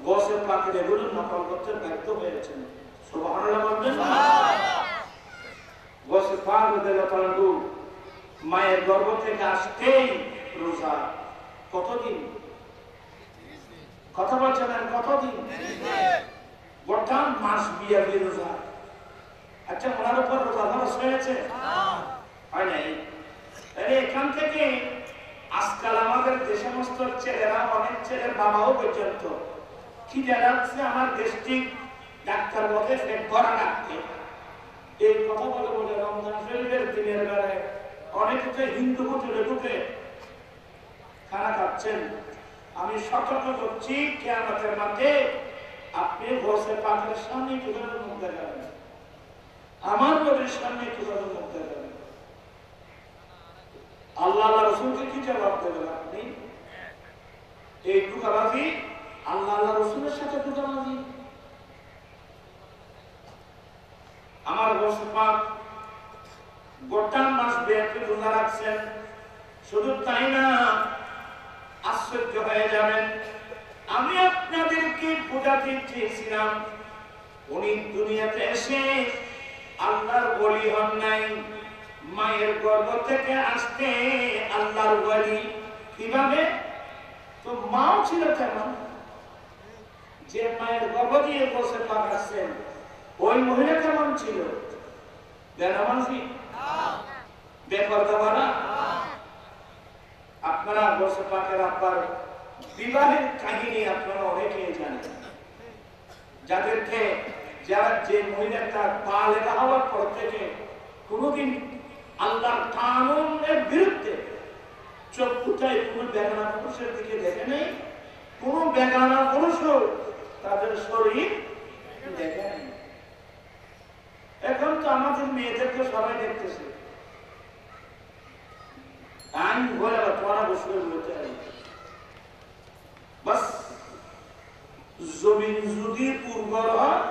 গৌসে পাকের এগুলো নকল করতে ব্যর্থ হয়েছেন। সুবহানাল্লাহ বলবেন। গৌসে পাক রাদিয়াল্লাহু আনহু মায়ের গর্ভ থেকে আসতেই রোজা কতদিন, কথা বলছেন কতদিন, গোটা মাস বিয়ে রোজা। আচ্ছা ওনার উপর রোজা খরচ হয়েছে, হয় নাই? এখান থেকে আজকাল আমাদের যে সমস্ত ছেলেরা, অনেক ছেলের বাবাও পর্যন্ত কি জানাচ্ছে আমার ডিস্ট্রিক্ট ডাক্তার বলে পেট ভরা রাখতে, এই কথা বলে বলে রমজান শরীফের দিনের বেলায় অনেকে তো হিন্দু হোটেলে ঢুকে খানা খাচ্ছেন। আমি সতর্ক করছি কিয়ামতের মাঠে আপনি গৌসে পাকের সামনে কিভাবে মুখ দেখাবেন, আমার নবীর সামনে কিভাবে মুখ দেখাবেন, আল্লাহ রসুলকে কি জবাব দেবেন? আপনি এই ধোঁকাবাজি, আল্লাহ রসুলের সাথে ধোঁকাবাজি। আমার গৌসে পাক গোটা মাস ব্যাপী রোজা রাখছেন। শুধু তাই না, আশ্চর্য হয়ে যাবেন, আমি আপনাদেরকে বোঝাতে চেয়েছিলাম উনি দুনিয়াতে এসে আল্লাহর ওলি হন নাই, মায়ের গর্ভ থেকে আসতে আল্লাহর ওলি। কিভাবে? তো মাও ছিল কেমন, যে মায়ের গর্ভ দিয়ে বসে পাক আসছেন, ওই মহিলা কেমন ছিল? বেনামাজি, বেপরদা, আপনারা গোসে পাকের আব্বার বিবাহের কাহিনী আপনারা অনেকেই জানেন, যাদেরকে যারা যে মহিলাটা বালেগা হওয়ার পর থেকে কোনোদিন আল্লাহর কানুনের বিরুদ্ধে চোখ উঠায় কোনো বেগানা পুরুষের দিকে দেখে নেই, কোনো বেগানা পুরুষও তাদের শরীর দেখে নেই। এখন তো আমাদের মেয়েদেরকে সবাই দেখতেছে, আমি বলে তোমার বসে বলতে বাস জমিন যদি উর্বর হয়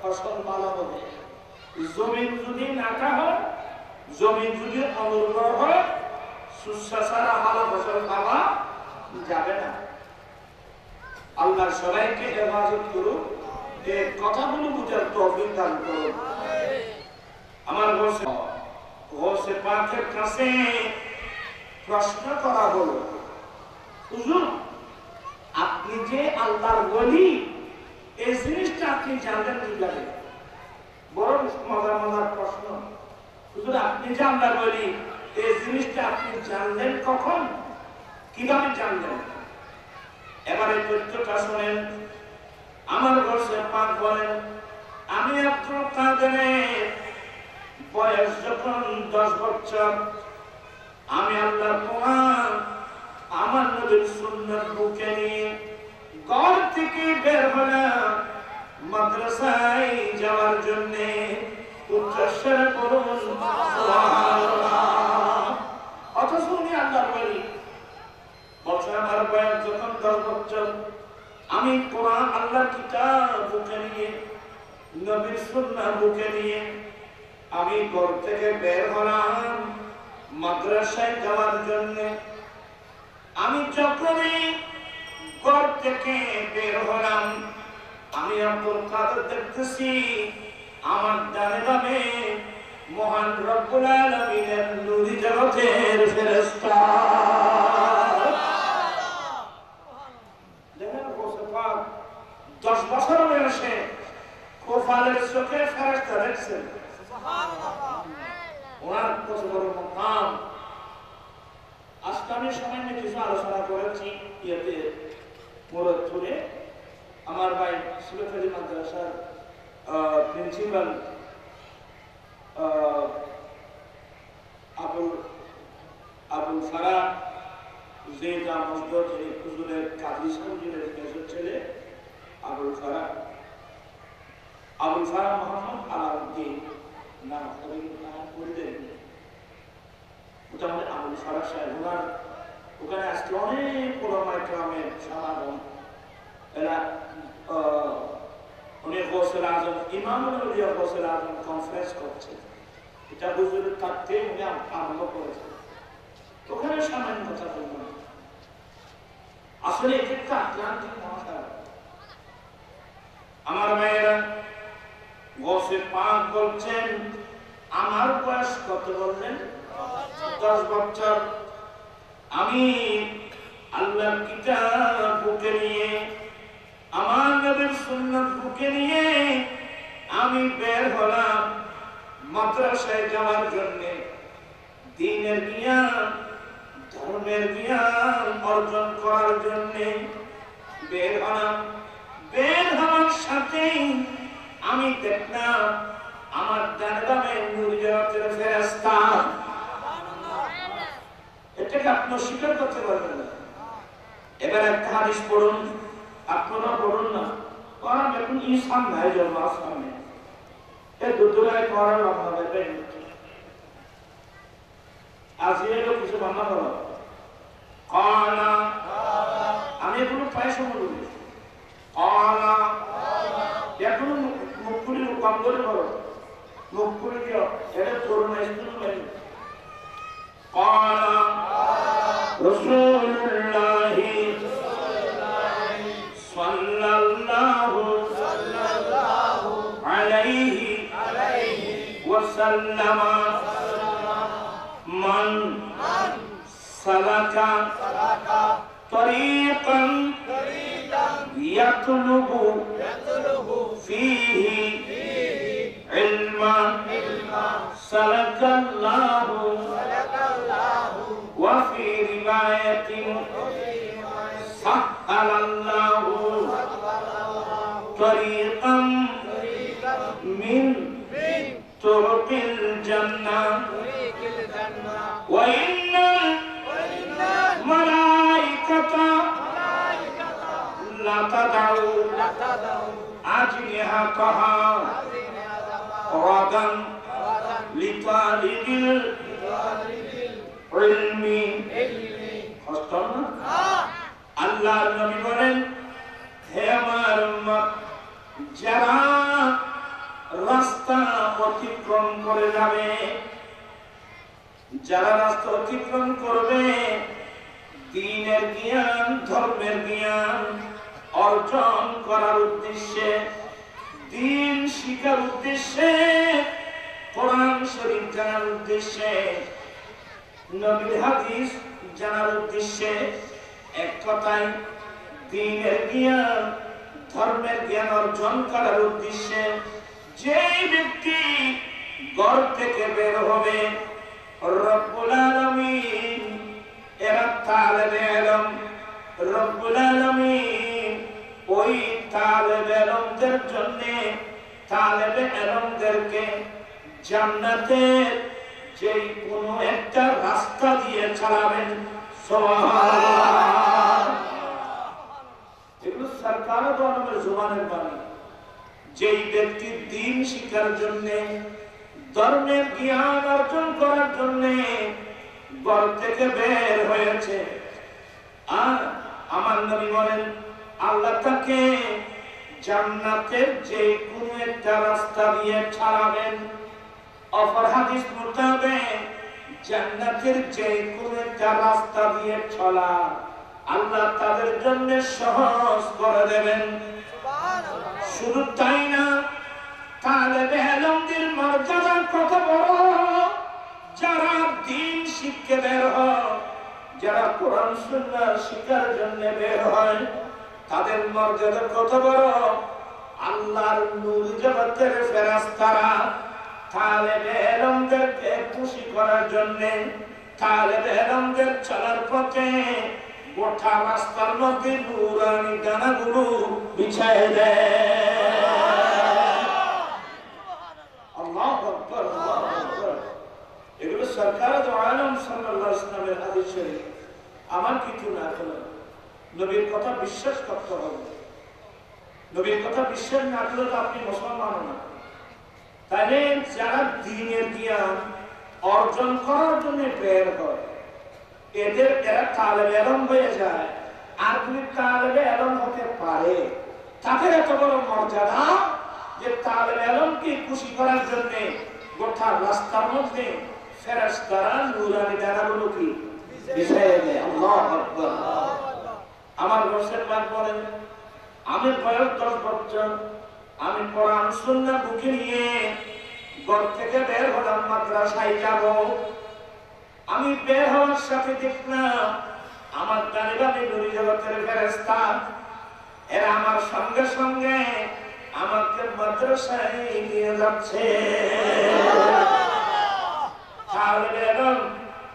ফসল ভালো হবে, জমিন যদি নাটা হয়, জমিন যদি অনুর্বর হয়, সুস্বা ছাড়া ভালো ফসল খাওয়া যাবে না। আল্লাহ সবাইকে হেফাজত করুন, এই কথাগুলো বুঝার তৌফিক দান করুন। আমার গোসে পাকের কাছে প্রশ্ন করা হলো, হুজুর আপনি যে আল্লাহর ওলি, এই জিনিসটা আপনি জানলেন কিভাবে? বড় মজার প্রশ্ন। হুজুর আপনি যে আল্লাহর ওলি, এই জিনিসটা আপনি জানলেন কখন, কিভাবে জানলেন? এবারে তথ্যটা শোনেন। আমার গোসে পাক বলেন, আমি আব্দুল কাদেরের বয়স যখন 10 বছর, আমি আল্লাহর কোরআন আমার নবীর সুন্নাত বুকে নিয়ে ঘর থেকে বের হলাম মাদ্রাসায় যাওয়ার জন্য। উচ্চস্বরে বলুন সুবহানাল্লাহ। অথচ উনি আল্লাহর ওলি। বছর আমার বয়স যখন 10 বছর, আমি কোরআন আল্লাহর কিতাব বুকে নিয়ে, নবীর সুন্নাত বুকে নিয়ে আমি ঘর থেকে বের হলাম মাদ্রাসায় যাওয়ার জন্য। আমি যখনই ঘর থেকে বের হলাম, আমি আব্দুল কাদের দেখতেছি আমার ডানে বামে মহান রব্বুল আলামিনের নূরি জগতের ফেরেশতা। দেখেন গোসে পাক 10 বছর বয়সে কোফালের চোখে ফেরেশতা দেখছেন। ওনার কত বড় মাকাম। আজকে আমি সামান্য কিছু আলোচনা করেছি ইয়েতে মুরাদপুরে। আমার ভাই সুলেখাজি মাদ্রাসার প্রিন্সিপাল আবুল ফারাহ জেদা মসজিদ, যিনি হুজুরের কাজী সাহেবের মেজর ছেলে আবুল ফারাহ মোহাম্মদ আলাউদ্দিন নাম বললেন, মোটামুটি আবুল ফারাহ সাহেব। ওনার ওখানে আজকে অনেক ওলামায়ে কেরামের সমাগম। এরা উনি গৌসুল আজম, ইমামুল আউলিয়া গৌসুল আজম কনফারেন্স করছে। এটা হুজুরের থাকতে উনি আরম্ভ করেছেন। ওখানে সামান্য কথা বলবেন। আসলে এটা একটা আক্রান্তিক মহাসার। আমার মেয়েরা গৌসে পাক বলছেন, আমার বয়স কত বললেন? 10 বছর। আমি আল্লাহর কিতাব বুকে নিয়ে, আমার নবীর সুন্নাত বুকে নিয়ে আমি বের হলাম মাদ্রাসায় যাওয়ার জন্য। দ্বীনের জ্ঞান, ধর্মের জ্ঞান অর্জন করার জন্য বের হলাম। বের হওয়ার সাথেই আমি দেখলাম আমার ডানে বামে নূর জগতের ফেরেশতা। এটাকে আপনি স্বীকার করতে পারবেন না। এবার একটা হাদিস পড়ুন, আপনারা পড়ুন না। কারণ এখন ইনসান নাই জন্ম আসমানে, এই দুধুরায় করার অভাবে আজিয়েরও কিছু বাংলা বলো কানা। আমি এগুলো প্রায় সময় বলি কানা। এখন মুখ খুলি কম করে বলো, মুখ খুলে দিও। এটা ধরুন কানা রাসূলুল্লাহি সাল্লাল্লাহু আলাইহি ওয়াসাল্লাম মান সালাকা তরিকান ইয়াতলুবু ফীহি ইলমান সালাকাল্লাহু ওয়া ফী সাহালাল্লাহু তরিকাম মিন তুরুকিল জান্নাহ ওয়া ইন্নাল মালাইকাতা লা তাদাউ আজনিহাতাহা রাদান লিতালিবিল ইলমি। আল্লাহর নবী বলেন, হে আমার উম্মত, যারা রাস্তা অতিক্রম করে যাবে, যারা রাস্তা অতিক্রম করবে দ্বীনের জ্ঞান, ধর্মের জ্ঞান অর্জন করার উদ্দেশ্যে, দ্বীন শিখার উদ্দেশ্যে, কোরআন শরীফ জানার উদ্দেশ্যে, নবীর হাদিস জানার উদ্দেশ্যে, এক কথায় দ্বীনের জ্ঞান, ধর্মের জ্ঞান অর্জন করার উদ্দেশ্যে যে ব্যক্তি ঘর থেকে বের হবে, রব্বুল আলামিন এরা তালেবে ইলম, রব্বুল আলামিন ওই তালেবে ইলমদের জন্য, তালেবে ইলমদেরকে জান্নাতের যে কোনো একটা রাস্তা দিয়ে চালাবেন। সুবহানাল্লাহ। এগুলো সরকার দরবারের জবানের বাণী। যেই ব্যক্তি দ্বীন শিক্ষার জন্য, ধর্মের জ্ঞান অর্জন করার জন্য ঘর থেকে বের হয়েছে, আর আমার নবী বলেন আল্লাহ তাকে জান্নাতের যে কোনো একটা রাস্তা দিয়ে ছাড়াবেন। অপর হাদিস মোতাবেক জান্নাতের যে কোনো একটা রাস্তা দিয়ে চলা আল্লাহ তাদের জন্য সহজ করে দেবেন। শুধু তাই না, তালেবে ইলমদের মর্যাদা কত বড়। যারা দ্বীন শিখতে বের হয়, যারা কোরআন সুন্নাহ শিখার জন্য বের হয়, তাদের মর্যাদা কত বড়। আল্লাহর নূর জগতের ফেরেশতারা তালেবে ইলমদেরকে খুশি করার জন্য, তালেবে ইলমদের চলার পথে গোটা রাস্তার মধ্যে নূরানি ডানাগুলো বিছায় দেয়। আল্লাহু আকবার, আল্লাহু আকবার। এগুলো সরকার দো আলম সাল্লাল্লাহু আলাইহি ওয়াসাল্লামের হাদিস শরীফ, আমার কিছু না। নবীর কথা বিশ্বাস করতে হবে। নবীর কথা বিশ্বাস না করলে তো আপনি মুসলমান না। তাহলে যারা দ্বীনের জ্ঞান অর্জন করার জন্য বের হয়, এদের এরা তালেবে ইলম হয়ে যায়। আর যদি তালেবে ইলম হতে পারে, তাদের এত বড় মর্যাদা যে তালেবে ইলমকে খুশি করার জন্য গোটা রাস্তার মধ্যে ফেরেশতারা নূরানি ডানাগুলো কি বিছাইয়ে দেয়। আল্লাহু আকবার। আমার মুসলমান বলেন, আমি বয়স 10 বছর, আমি কোরআন সুন্নাহ বুকে নিয়ে ঘর থেকে বের হলাম, মাদ্রাসায় যাব। আমি বের হওয়ার সাথে দেখলাম আমার ডানে বামে নূর জগতের ফেরেশতা, এরা আমার সঙ্গে সঙ্গে আমাকে মাদ্রাসায় নিয়ে যাচ্ছে। তালেবে ইলম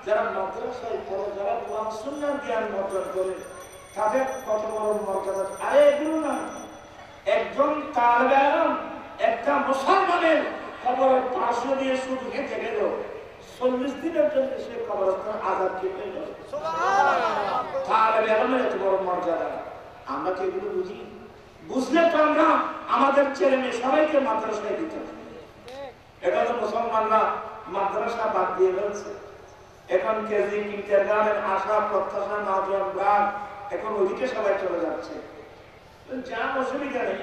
যারা মাদ্রাসায় পড়ে, যারা কোরআন সুন্নাহ জ্ঞান অর্জন করে, তাদের কত বড় মর্যাদা। আরে এগুলো না, একজন তালেবে ইলম একটা মুসলমানের কবরের পাশে দিয়ে শুধু হেঁটে গেল, 40 দিনের জন্য সে কবরস্থান আযাব কেটে গেল। সুবহানাল্লাহ। তালেবে ইলমের এত বড় মর্যাদা। আমরা কি এগুলো বুঝি? বুঝলে তো আমরা আমাদের ছেলে মেয়ে সবাইকে মাদ্রাসায় দিতে হবে। এটা তো মুসলমানরা মাদ্রাসা বাদ দিয়ে ফেলছে। এখন কেজি, কিন্ডারগার্টেন, আশা, প্রত্যাশা, নজর, ব্রাক, এখন ওইদিকে সবাই চলে যাচ্ছে। যা অসুবিধা নেই,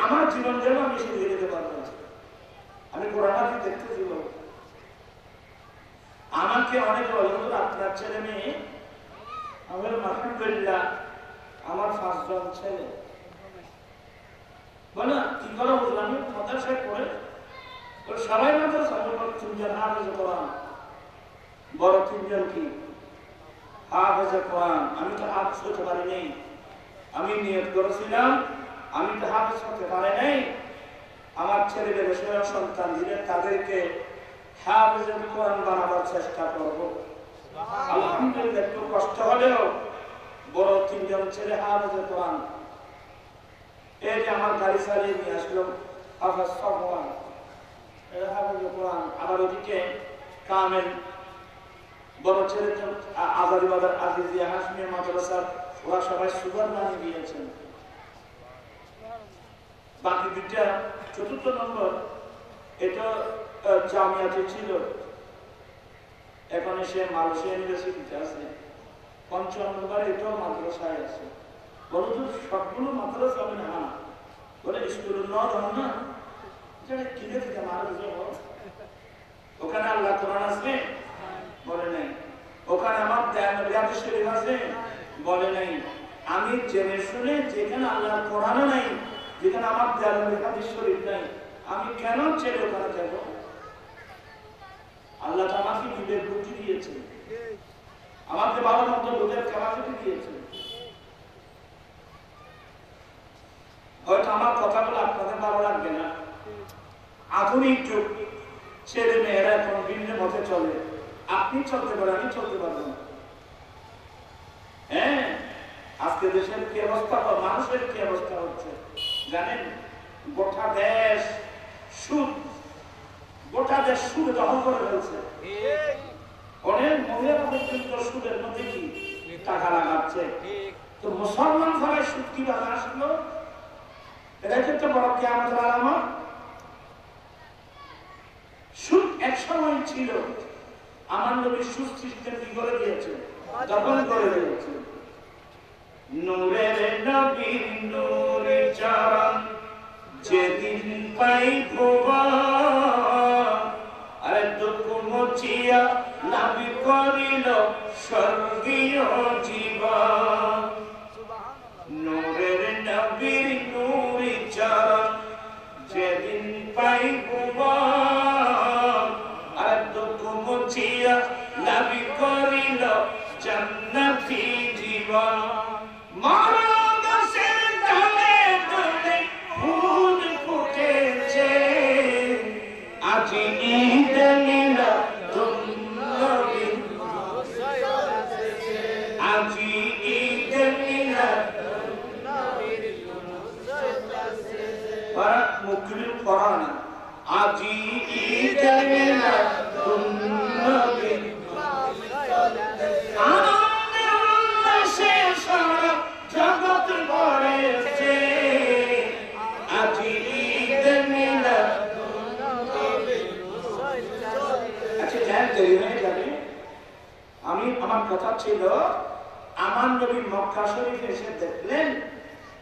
আমার জীবন যেন আমি শিখিয়ে দিতে পারবো। আমি কোরআন দেখতে দিব। আমাকে অনেকে বলে, আপনার ছেলে মেয়ে? আমি আলহামদুলিল্লাহ আমার 5 জন ছেলে। বলে কি করে বুঝলাম? আমি মাদ্রাসায় পড়ে সবাই মাদ্রাসা, 3 জন হাফেজ কোরআন, বড় 3 জন কি হাফেজ কোরআন। আমি তো হাফেজ হতে পারি নাই। আমি নিয়ত করেছিলাম, আমি তো হাফেজ হতে পারি নাই। আমার ছেলেদের সন্তান দিলে তাদেরকে হাফেজুল কোরআন বানাবার চেষ্টা করব। আলহামদুলিল্লাহ একটু কষ্ট হলেও বড় তিনজন ছেলে হাফেজে কোরআন। এই যে আমার গাড়ি চালিয়ে নিয়ে আসলো হাফেজ সফওয়ান, হাফেজে কোরআন। আবার ওদিকে কামেল বড় ছেলে আজারি বাজার আজিজিয়া হাসমিয়া মাদ্রাসার, ওরা সবাই সুগার বানিয়ে দিয়েছেন। বাকি দুইটা চতুর্থ নম্বর এটা জামিয়াতে ছিল, এখন সে মালয়েশিয়া ইউনিভার্সিটিতে আছে। পঞ্চম নম্বর এটাও মাদ্রাসায় আছে। বলো তো সবগুলো মাদ্রাসা হবে না? বলে স্কুল নয় না, কিনে থেকে মারা যাবো। ওখানে আল্লাহ কোরআন আছে বলে নাই, ওখানে আমার রিয়াদুস শরীফ আছে বলে নাই। আমি জেনে শুনে যেখানে আল্লাহ কোরআন নাই, যেখানে আমার রিয়াদুস শরীফ নাই, আমি কেন ছেড়ে ওখানে যাব? আল্লাহ তো আমাকে বিবেক বুদ্ধি দিয়েছে, আমাকে ভালো মন্দ বোঝার ক্যাপাসিটি দিয়েছে। হয়তো আমার কথাগুলো আপনাদের ভালো লাগবে না। আধুনিক যুগ, ছেলে মেয়েরা এখন ভিন্ন মতে চলে। আপনি চলতে পারেন, আমি চলতে পারবো না। হ্যাঁ, আজকে দেশের কি অবস্থা, মানুষের কি অবস্থা হচ্ছে জানেন? গোটা দেশ সুদ, গোটা দেশ সুদ দখল করে ফেলছে। অনেক মহিলারা পর্যন্ত সুদের মধ্যে কি টাকা লাগাচ্ছে। তো মুসলমান সবাই সুদ কিভাবে আসলো? এটা একটা বড় কিয়ামতের আলামত। সুদ এক সময় ছিল, আমার নবী সুদ সিস্টেম কি করে দিয়েছে, দখল করে দিয়েছে। নূরের নবীর নূরে চরণ যেদিন পাইব, আরে দুঃখ মুছিয়া নবী করিল স্বর্গীয় জীবন। নূরের নবীর নূরে চরণ যেদিন পাইব, আর দুঃখ মুছিয়া নবী করিল জান্নাতি জীবন। মারাগাছের ডালে ডালে ফুল ফুটেছে, আজি ঈদ মিলাদুন নবী, আজি ঈদ মিলাদুন নবীর মুখলিল কোরআন, আজি ঈদ মিলাদুন নবী, আনন্দের উল্লাসে সারা জগৎ ভরেছে, আজি ঈদ মিলাদুন নবী। আচ্ছা যাই দেরি হয়ে যাবে, আমি আমার কথা ছিল, আমার নবী মক্কা শরীফ এসে দেখলেন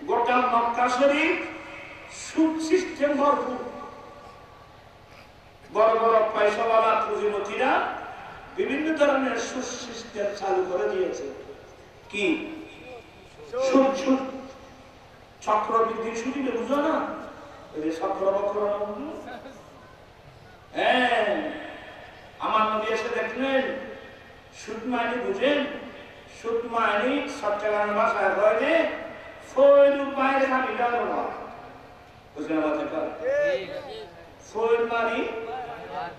গোটা মক্কা শরীফ সুদ সিস্টেম ভরপুর। বড় বড় পয়সাওয়ালা পুঁজিপতিরা বিভিন্ন ধরনের সুদ সিস্টেম চালু করে দিয়েছে। কি সুদ? সুদ চক্রবৃদ্ধি সুদ, বুঝো না? চক্র বক্র। হ্যাঁ, আমার নবী এসে দেখলেন সুদ মানে বুঝেন? সুদ মানে চট্টগ্রাম ভাষায় হয় যে ফয়লু বাইরে খাবি ডালবা, বুঝলেন আমার কথা? ফয়ল মানে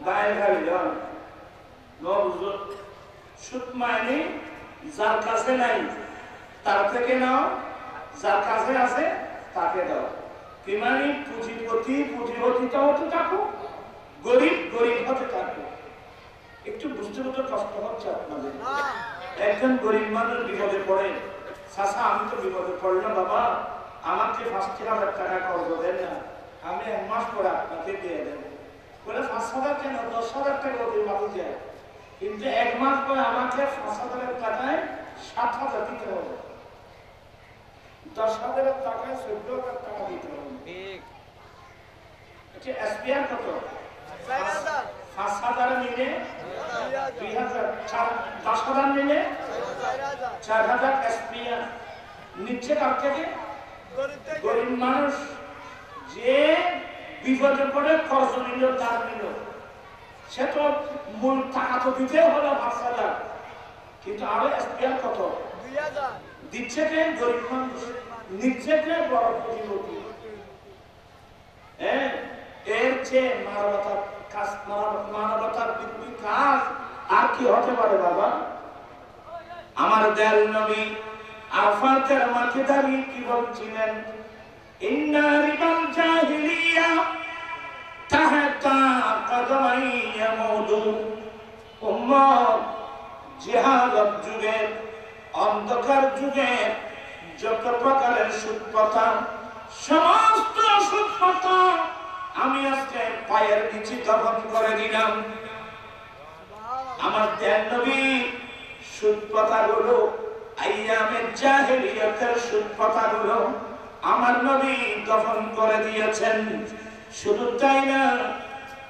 বাইরে খাবি ডাল। সুদ মানে যার কাছে নাই তার থেকে নাও, যার কাছে আছে তাকে দাও। কি মানে পুঁজিপতি পুঁজিপতিটা হতে থাকো, গরিব গরিব হতে থাকো। একটু বুঝতে বুঝতে কষ্ট হচ্ছে আপনাদের। একজন গরিব মানুষ বিপদে পড়ে, চাচা আমি তো বিপদে পড়লাম বাবা, আমাকে ৫,০০০ টাকা কর্জ দেন না, আমি ১ মাস পরে আপনাকে দিয়ে দেব। বলে ৫,০০০ কেন, ১০,০০০ টাকা ওদের বাবু যায়, কিন্তু ১ মাস পরে আমাকে ৫,০০০ টাকায় ৭,০০০ দিতে হবে, ১০,০০০ টাকায় ১৪,০০০ টাকা দিতে হবে। আচ্ছা এসপিআর কত? ৫,০০০ নিলে ২,০০০, ১০,০০০ নিলে ৪,০০০ এসপিআর নিচ্ছে। কার থেকে? গরিব মানুষ যে বিপদে পড়ে কর্জ নিল, দাঁড় নিল, সে তো মূল টাকা তো দিতে হলো ৫,০০০, কিন্তু আরো এসপিআর কত দিচ্ছে? কে? গরিব মানুষ। নিচ্ছে কে? বড় পুঁজিপতি। এর চেয়ে মানবতার বিরোধী কাজ আর কি হতে পারে বাবা? আমার দয়াল নবী আরাফাতের মাঠে দাঁড়িয়ে কি বলছিলেন? ইন্না রিবাল জাহিলিয়া তাহতা কদমাই ইয়ামুদু। উম্মত, জিহাদের যুগে, অন্ধকার যুগে যত প্রকারের সুদ প্রথা, সমস্ত সুদ প্রথা আমি আজকে পায়ের নিচে দফন করে দিলাম। আমার দেন নবী সুদ প্রথাগুলো, আইয়ামের জাহেলিয়াতের সুদ প্রথাগুলো আমার নবী দফন করে দিয়েছেন। শুধু তাই না,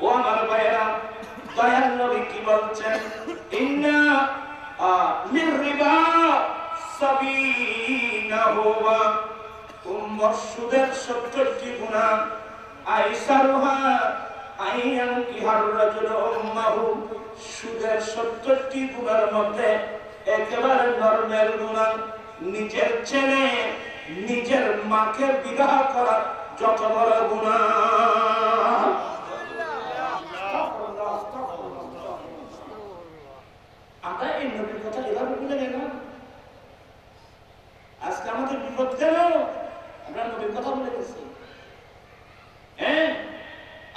ও আমার ভাইরা, দয়াল নবী কি বলছেন? ইন্না লিররিবা সাবিনা হুয়া। উম্মত, সুদের 70টি গুনাহ, আইসারুহা আইয়ানকিহার রাজুলু উম্মাহু। সুদের 70টি গুনাহের মধ্যে একেবারে নরমের গুনাহ নিজের ছেলে নিজের মাকে বিবাহ করা যত বড় গুনাহ। আমরা এই নবীর কথা এভাবে ভুলে গেলাম। আজকে আমাদের বিপদ কেন? আমরা নবীর কথা ভুলে গেছি। হ্যাঁ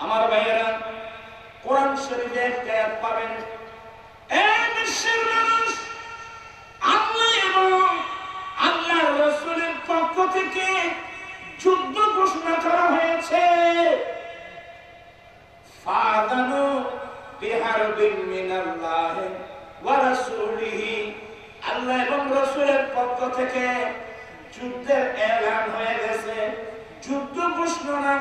আমার ভাইয়েরা, কোরআন শরীফে একটা আয়াত পাবেন, বিশ্বের মানুষ, আল্লাহ এবং আল্লাহর রাসূলের পক্ষ থেকে যুদ্ধ ঘোষণা করা হয়েছে। ফাদানু বিহারবিন মিনাল্লাহি ওয়া রাসূলিহি। আল্লাহ এবং রাসূলের পক্ষ থেকে যুদ্ধের এলান হয়ে গেছে, যুদ্ধ ঘোষণা,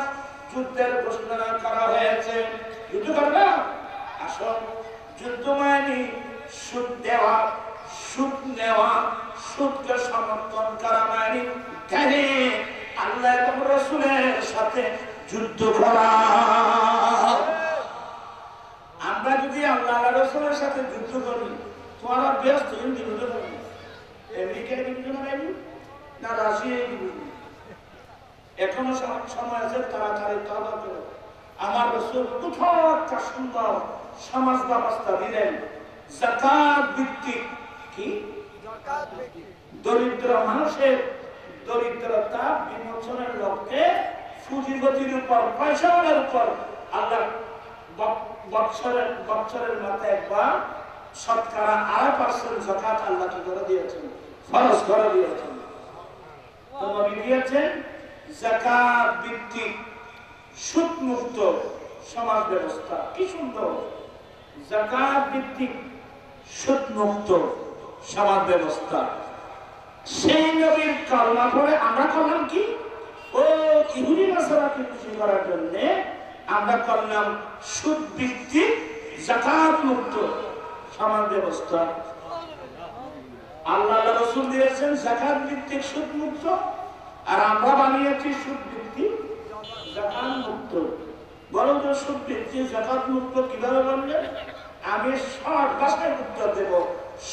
যুদ্ধের ঘোষণা করা হয়েছে। যুদ্ধ করবে? আসুন, যুদ্ধ মানে সুদ দেওয়া, সুদ নেওয়া, সুদকে সমর্থন করা মানে কেন আল্লাহ এবং রাসূলের সাথে যুদ্ধ করা। আমরা যদি আল্লাহ রাসূলের সাথে যুদ্ধ করি, তোমার ব্যস্ত যুদ্ধ করবে আমেরিকার বিরুদ্ধে না রাশিয়ার বিরুদ্ধে? এখনো সময় আছে, তাড়াতাড়ি তওবা করো। আমার রাসূল কোথাও একটা সুন্দর সমাজ ব্যবস্থা দিলেন, যাকাত ভিত্তিক। কি? যাকাত ভিত্তিক। দরিদ্র মানুষের দরিদ্রতা বিমোচনের লক্ষ্যে পুঁজিপতির উপর, পয়সাওয়ালার উপর আল্লাহ বৎসরের মাথায় একবার শতকরা 8% যাকাত আল্লাহ কি করে দিয়েছেন? ফরজ করে দিয়েছেন। তো নবী দিয়েছেন যাকাত ভিত্তিক সুদ মুক্ত সমাজ ব্যবস্থা। কি সুন্দর! যাকাত ভিত্তিক সুদ মুক্ত সমাজ ব্যবস্থা। সেই নবীর কালমা পড়ে আমরা করলাম কি? ও ইহুদি নাসারাকে খুশি করার জন্য আমরা করলাম সুদ ভিত্তিক যাকাত মুক্ত সমাজ ব্যবস্থা। আল্লাহ রাসূল দিয়েছেন যাকাত ভিত্তিক সুদ মুক্ত, আর আমরা বানিয়েছি সুদ ভিত্তিক যাকাত মুক্ত। বরং সুদ ভিত্তিক যাকাত মুক্ত কিভাবে বললেন? আমি শর্ট ভাষায় উত্তর দেব,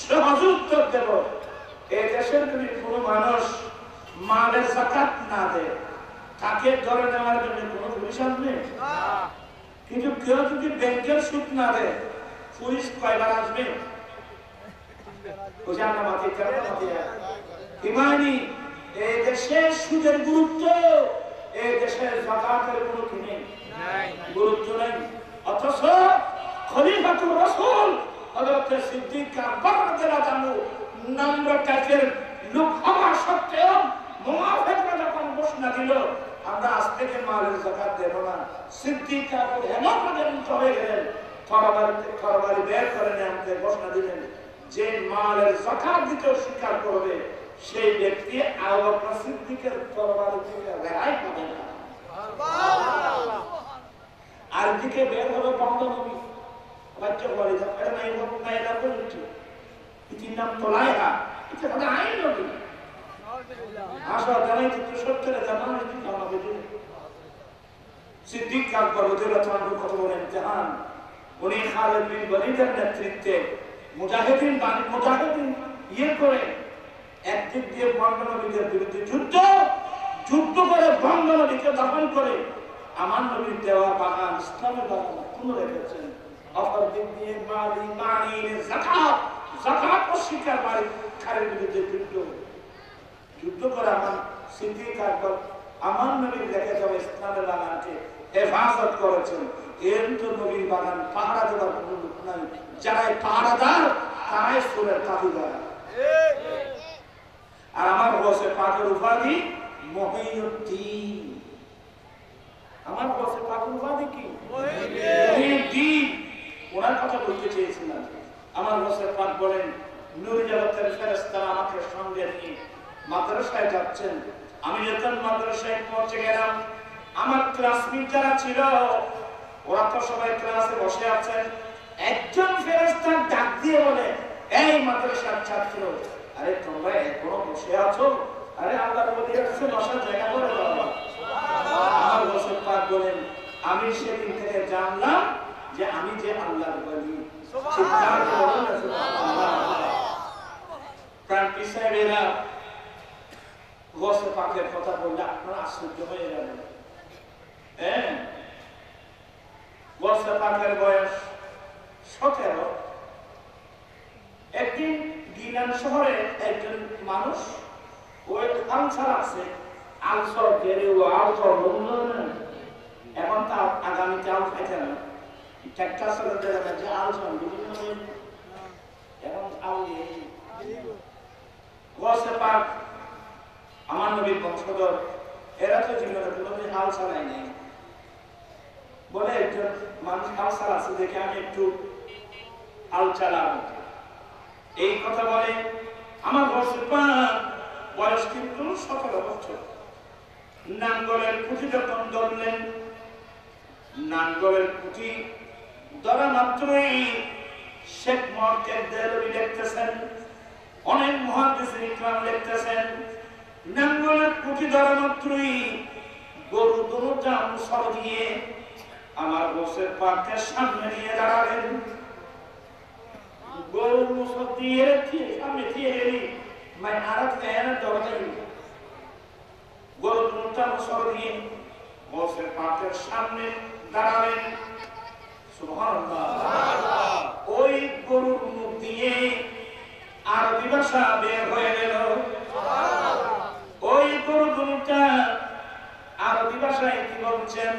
সহজ উত্তর দেব। এই দেশের যদি কোনো মানুষ মালের যাকাত না দেয়, তাকে ধরে নেওয়ার জন্য কোনো পুলিশ আসবে? কিন্তু কেউ যদি ব্যাংকের সুদ না দেয়, পুলিশ কয়বার আসবে? ইমানি এই দেশের সুদের গুরুত্ব, এই দেশের যাকাতের কোনো কি নেই, গুরুত্ব নেই। অথচ খলিফাতুর রাসূল হযরত সিদ্দিক আকবর রাদিয়াল্লাহু আনহু নম্র টাইপের লোক হওয়া সত্ত্বেও মুনাফিকরা যখন ঘোষণা দিল আমরা আজ থেকে মালের যাকাত দেব না, সিদ্দিক আকবর এমন পর্যন্ত হয়ে গেলেন, তরবারি বের করে নিয়ে ঘোষণা দিলেন যে মালের যাকাত দিতে স্বীকার করবে সেই ব্যক্তি আবু বকর সিদ্দিকের তরবারি থেকে রেহাই পাবে না। আর দিকে বের হবে বঙ্গনবী, বাচ্চা বলে এটা নাই না বলছি, এটির নাম তোলাইহা, এটা কথা আইন নবী। আসো জানাই তো সত্যের জানানো এটি জানাবে। সিদ্দিক আকবর রাদিয়াল্লাহু আনহু কত বড় ইমতিহান! উনি খালিদ বিন ওয়ালিদের নেতৃত্বে মুজাহিদিন ইয়ে করে একদিক দিয়ে বঙ্গনবীদের বিরুদ্ধে যুদ্ধ করে বঙ্গনবীকে দমন করে আমার নবীর দেওয়া বাগান, ইসলামের বাগান পুনঃ রেখেছেন। অপর দিক দিয়ে যাকাত অস্বীকার বিরুদ্ধে যুদ্ধ। যুদ্ধ করে আমার সিদ্দিক আকবর আমার নবীর দেখে যাবে ইসলামের বাগানকে হেফাজত করেছেন। এর তো নবীর বাগান পাহারা দেওয়ার কোনো লোক নাই, যারাই পাহারাদার তারাই সুরের কাবিদার। আর আমার বসে পাকের উপাধি মহিউদ্দিন। আমার বসে পাকের উপাধি কি? মহিউদ্দিন। ওনার কথা বলতে চেয়েছিলাম। আমার বসে পাক বলেন, নূরে জগতের ফেরেশতারা আমাকে সঙ্গে নিয়ে মাদ্রাসায় যাচ্ছেন। আমি যখন মাদ্রাসায় পৌঁছে গেলাম, আমার ক্লাসমেট যারা ছিল ওরা তো সবাই ক্লাসে বসে আছেন। একজন ফেরেশতা ডাক দিয়ে বলে, এই মাদ্রাসার ছাত্র, আরে তোমরা এখনো বসে আছো? আরে আল্লাহর ওলি আসছে, বসার জায়গা করে দাও। আমার বসে পাক বলেন, আমি সেদিন থেকে জানলাম যে আমি যে আল্লাহর ওলি। চিৎকার করে বলুন না সুবহানাল্লাহ। প্রান্তিক সাহেবেরা বসে পাকের কথা বললে আপনারা আশ্চর্য হয়ে যাবেন। হ্যাঁ, বসে পাকের বয়স 17। একদিন গিলান শহরে একজন মানুষ, ওই আলসার আছে, আলসর গেরেও আলসর এখন তা আগামীতে আল খাইতে না, ট্রাক্টর চালাতে যাবে যে আলসর বিভিন্ন এখন আল বসে পাক আমার নবীর বংশধর, এরা তো জীবনে কোনোদিন হাল চালাই নেই। বলে একজন মানুষ হাল চালাচ্ছে দেখে আমি একটু হাল চালাবো, এই কথা বলে। আমার বয়স কিন্তু 17 বছর। নাঙ্গলের পুঁথি যখন ধরলেন, নাঙ্গলের পুঁথি ধরা মাত্রই শেখ মুহাম্মদ দেলভি লিখতেছেন, অনেক মুহাদ্দিসিন ইকরাম লিখতেছেন, নাঙ্গলের পুঁথি ধরা মাত্রই গরু দুটা মুসর দিয়ে আমার বসের পাকের সামনে নিয়ে দাঁড়ালেন। গরুর মুসর দিয়ে সামনে দিয়ে গেলি মাই আরাত গায়ের দরজাই গরু দুটা মুসর দিয়ে বসের পাকের সামনে দাঁড়ালেন। সুবহানাল্লাহ। ওই গরুর মুখ দিয়ে আরবি ভাষা বের হয়ে গেল। ওই গরু দুটা আরবি ভাষায় কি বলছেন?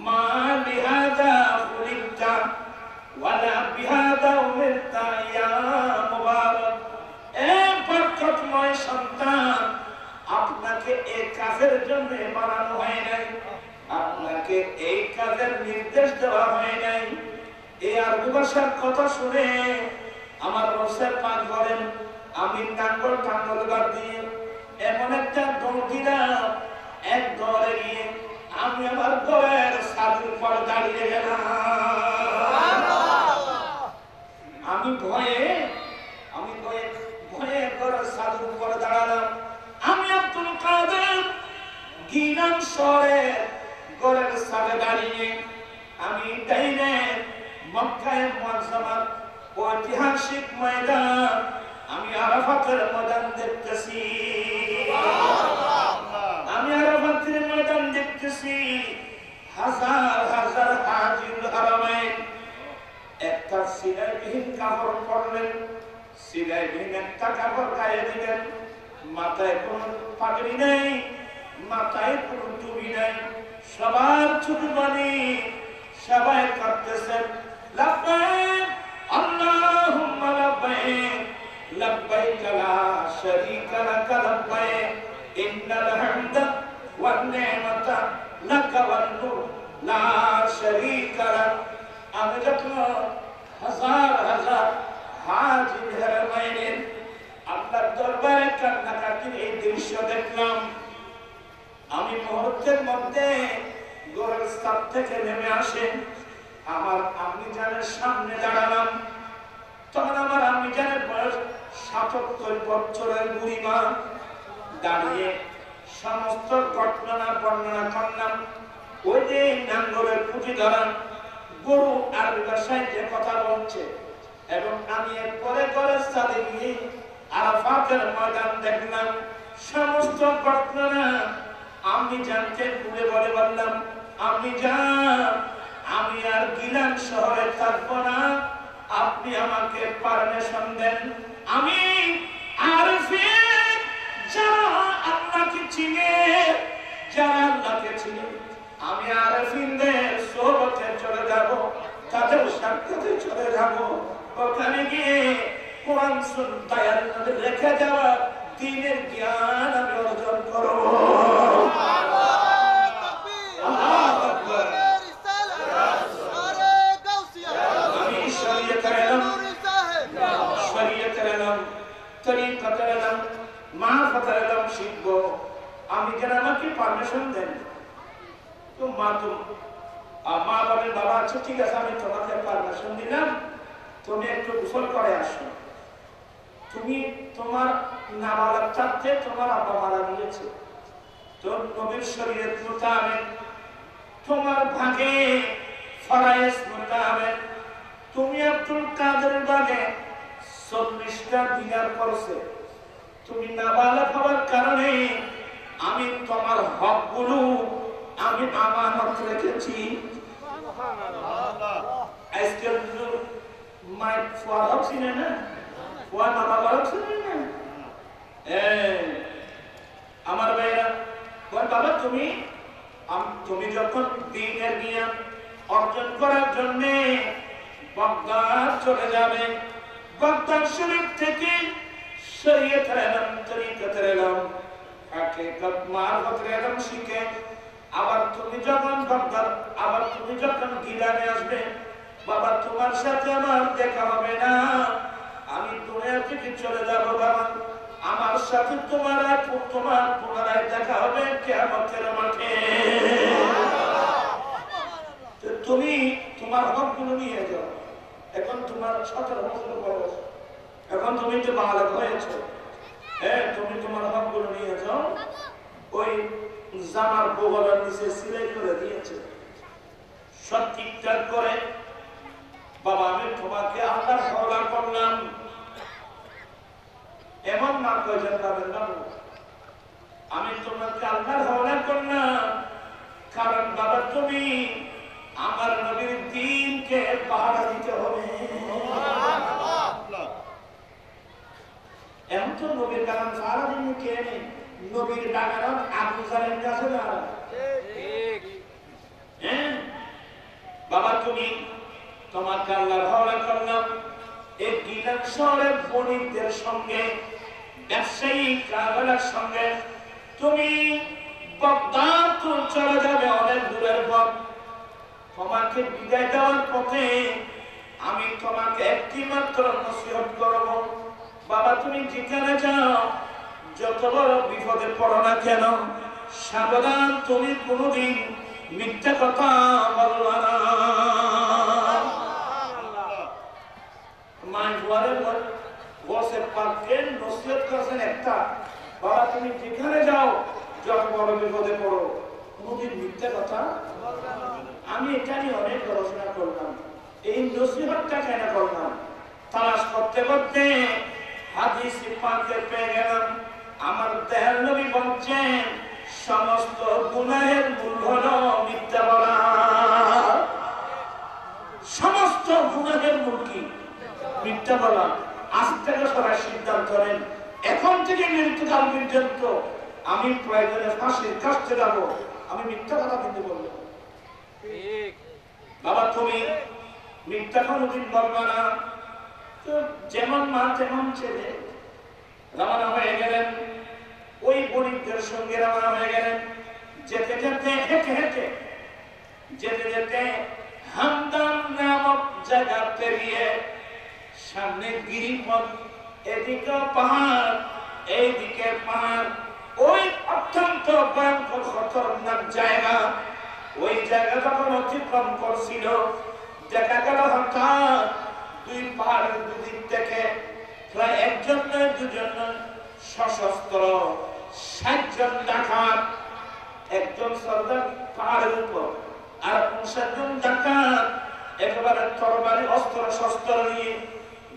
মা লিহাদা খুলিকতা ওয়ালা বিহাদা উমিরতা ইয়া মুবারক। এ বরকতময় সন্তান, আপনাকে এই কাজের জন্য বানানো হয় নাই, আপনাকে এই কাজের নির্দেশ দেওয়া হয় নাই। এই আরবি ভাষার কথা শুনে আমার রসের পাক বলেন, আমি নাঙ্গল বাদ দিয়ে এমন একটা দৌড় দিলাম, এক দৌড়ে গিয়ে আমি আমার ঘরের ছাদের উপর দাঁড়িয়ে গেলাম। আমি ভয়ে ঘরের ছাদের উপর দাঁড়ালাম। আমি আব্দুল কাদের গিলান শহরের ঘরের ছাদে দাঁড়িয়ে আমি ডাইনে মক্কায়ে মুআজ্জামার ঐতিহাসিক ময়দান, আমি আরাফাতের ময়দান দেখতেছি। আমি আরাফাতের ময়দান দেখতেছি। হাজার হাজার হাজির হারামাইন একটা সিলাইবিহীন কাপড় পরলেন, সিলাইবিহীন একটা কাপড় গায়ে দিলেন, মাথায় কোনো পাগড়ি নেই, মাথায় কোনো টুপি নেই, সবার ছুটি বানি, সবাই কাঁদতেছেন, লাব্বাইক আল্লাহুম্মা লাব্বাইক লাব্বাইক লা শারীকা লাক লাব্বাইক ইন্নাল হামদা ওয়ান নি'মাতা লাক ওয়ান মুলক লা শারীকা লাক। আমি যখন হাজার হাজার হাজির হারামাইনের আল্লাহর দরবারে কান্নাকাটির এই দৃশ্য দেখলাম, আমি মুহূর্তের মধ্যে ঘরের ছাদ থেকে নেমে আসেন আমার আম্মি জানের সামনে দাঁড়ালাম। তখন আমার আম্মি জানের বয়স ৭৭ বছরের বুড়িমা। দাঁড়িয়ে সমস্ত ঘটনা বর্ণনা করলাম। ওই যে নাঙ্গলের পুঁথি ধরা গরু আরবি ভাষায় যে কথা বলছে, এবং আমি এরপরে ঘরের ছাদে গিয়ে আরাফাতের ময়দান দেখলাম। সমস্ত ঘটনা আমি জানতে ঘুরে বলে বললাম, আমি জান, আমি আর গিলান শহরে থাকবো না, আপনি আমাকে পারমিশন দেন, আমি আরিফের যারা আল্লাহকে চিনে, যারা আল্লাহকে চিনে, আমি আরেফিনদের সোহবতে চলে যাব, তাদের সাক্ষাতে চলে যাব। ওখানে গিয়ে কোরআন সুন্নাহ রেখে যাওয়া দ্বীনের জ্ঞান আমি অর্জন করব। আমি যেন আমাকে পারমিশন দেন, তো মা বলে বাবা আচ্ছা ঠিক আছে আমি তোমাকে পারমিশন দিলাম, তুমি একটু গোসল করে আসো। তুমি তোমার নাবালক থাকতে তোমার আব্বা মারা গিয়েছে, তো নবীর শরীয়ত মোতাবেক তোমার ভাগে ফরায়েজ মোতাবেক তুমি আব্দুল কাদের ভাগে 40টা দিনার পড়ছে। তুমি নাবালক হওয়ার কারণে আমি তোমার হকগুলো আমি আমানত রেখেছি। আজকাল মাই ফুয়ারাও চিনে না, ফুয়া নাবালক চিনে না। আমার ভাইরা বাবা তুমি যখন দ্বীনের জ্ঞান অর্জন করার জন্য বাগদাদ চলে যাবে, বাগদাদ শরীফ থেকে শরীয়তের ইলম, তরিকতের ইলম, হাকিকত মারফতের ইলম শিখে আবার তুমি যখন বাগদাদ, আবার তুমি যখন গিলানে আসবে, বাবা তোমার সাথে আমার দেখা হবে না, আমি দুনিয়া থেকে চলে যাব বাবা, আমার সাথে তোমার পুনরায় দেখা হবে কিয়ামতের মাঠে। তুমি তোমার হকগুলো নিয়ে যাও। এখন তোমার 17 বছর বয়স, এখন তুমি তো বালক হয়েছো, তুমি তোমার হকগুলো নিয়ে যাও। ওই জামার বগলের নিচে সিলাই করে দিয়েছে, সব ঠিকঠাক করে বাবা আমি তোমাকে আল্লাহর হাওলা করলাম। এমন না কয়েছেন পাবেন বাবু, আমি তোমাকে আল্লাহর হাওলা করলাম, কারণ বাবা তুমি আমার নবীর দ্বীনকে পাহারা দিতে হবে। এমন তো নবীর কারণ সারাদিন কে নেই, নবীর ডাকার আবু জালের কাছে না। বাবা তুমি তোমাকে আল্লাহর হাওলা করলাম, এই গিলান শহরের বণিকদের সঙ্গে, ব্যবসায়ী কারবারের সঙ্গে তুমি বাগদাদ চলে যাবে, অনেক দূরের পথ। তোমাকে বিদায় দেওয়ার পথে আমি তোমাকে একটি মাত্র নসিহত করব, বাবা তুমি যেখানে যাও যত বড় বিপদে পড়ো না কেন, সাবধান তুমি কোনোদিন মিথ্যা কথা বলবা না। নসিহত করেছেন একটা, বাবা তুমি যেখানে যাও যত বড় বিপদে পড়ো কোনোদিন মিথ্যা কথা। আমি এটা নিয়ে অনেক গবেষণা করলাম, এই নসিহতটা কেন করলাম, তালাশ করতে করতে হাদিস পাকে পেয়ে গেলাম। আমার দয়াল নবী বলছেন সমস্ত গুনাহের মূল হলো মিথ্যা বলা। সমস্ত গুনাহের মূল কি? মিথ্যা বলা। আজ থেকে সবাই সিদ্ধান্ত নেন, এখন থেকে মৃত্যুকাল পর্যন্ত আমি প্রয়োজনে ফাঁসির কাছে যাব, আমি মিথ্যা কথা কিন্তু বলবো। বাবা তুমি মিথ্যা কোনদিন বলবা না। তো যেমন মা তেমন ছেলে রওনা হয়ে গেলেন, ওই বণিকদের সঙ্গে রওনা হয়ে গেলেন। যেতে যেতে হেঁটে হেঁটে যেতে যেতে হামদান নামক জায়গা পেরিয়ে সামনে গিরিপথ, এদিকে পাহাড় এইদিকে পাহাড়, ওই অত্যন্ত ভয়ঙ্কর খতরনাক জায়গা। ওই জায়গা যখন অতিক্রম করছিল দেখা গেল হঠাৎ দুই পাহাড়ের দুদিক থেকে প্রায় একজন নয় দুজন নয় সশস্ত্র 60 জন ডাকাত, একজন সর্দার পাহাড়ের উপর আর 59 জন ডাকাত একেবারে তরবারি অস্ত্র শস্ত্র নিয়ে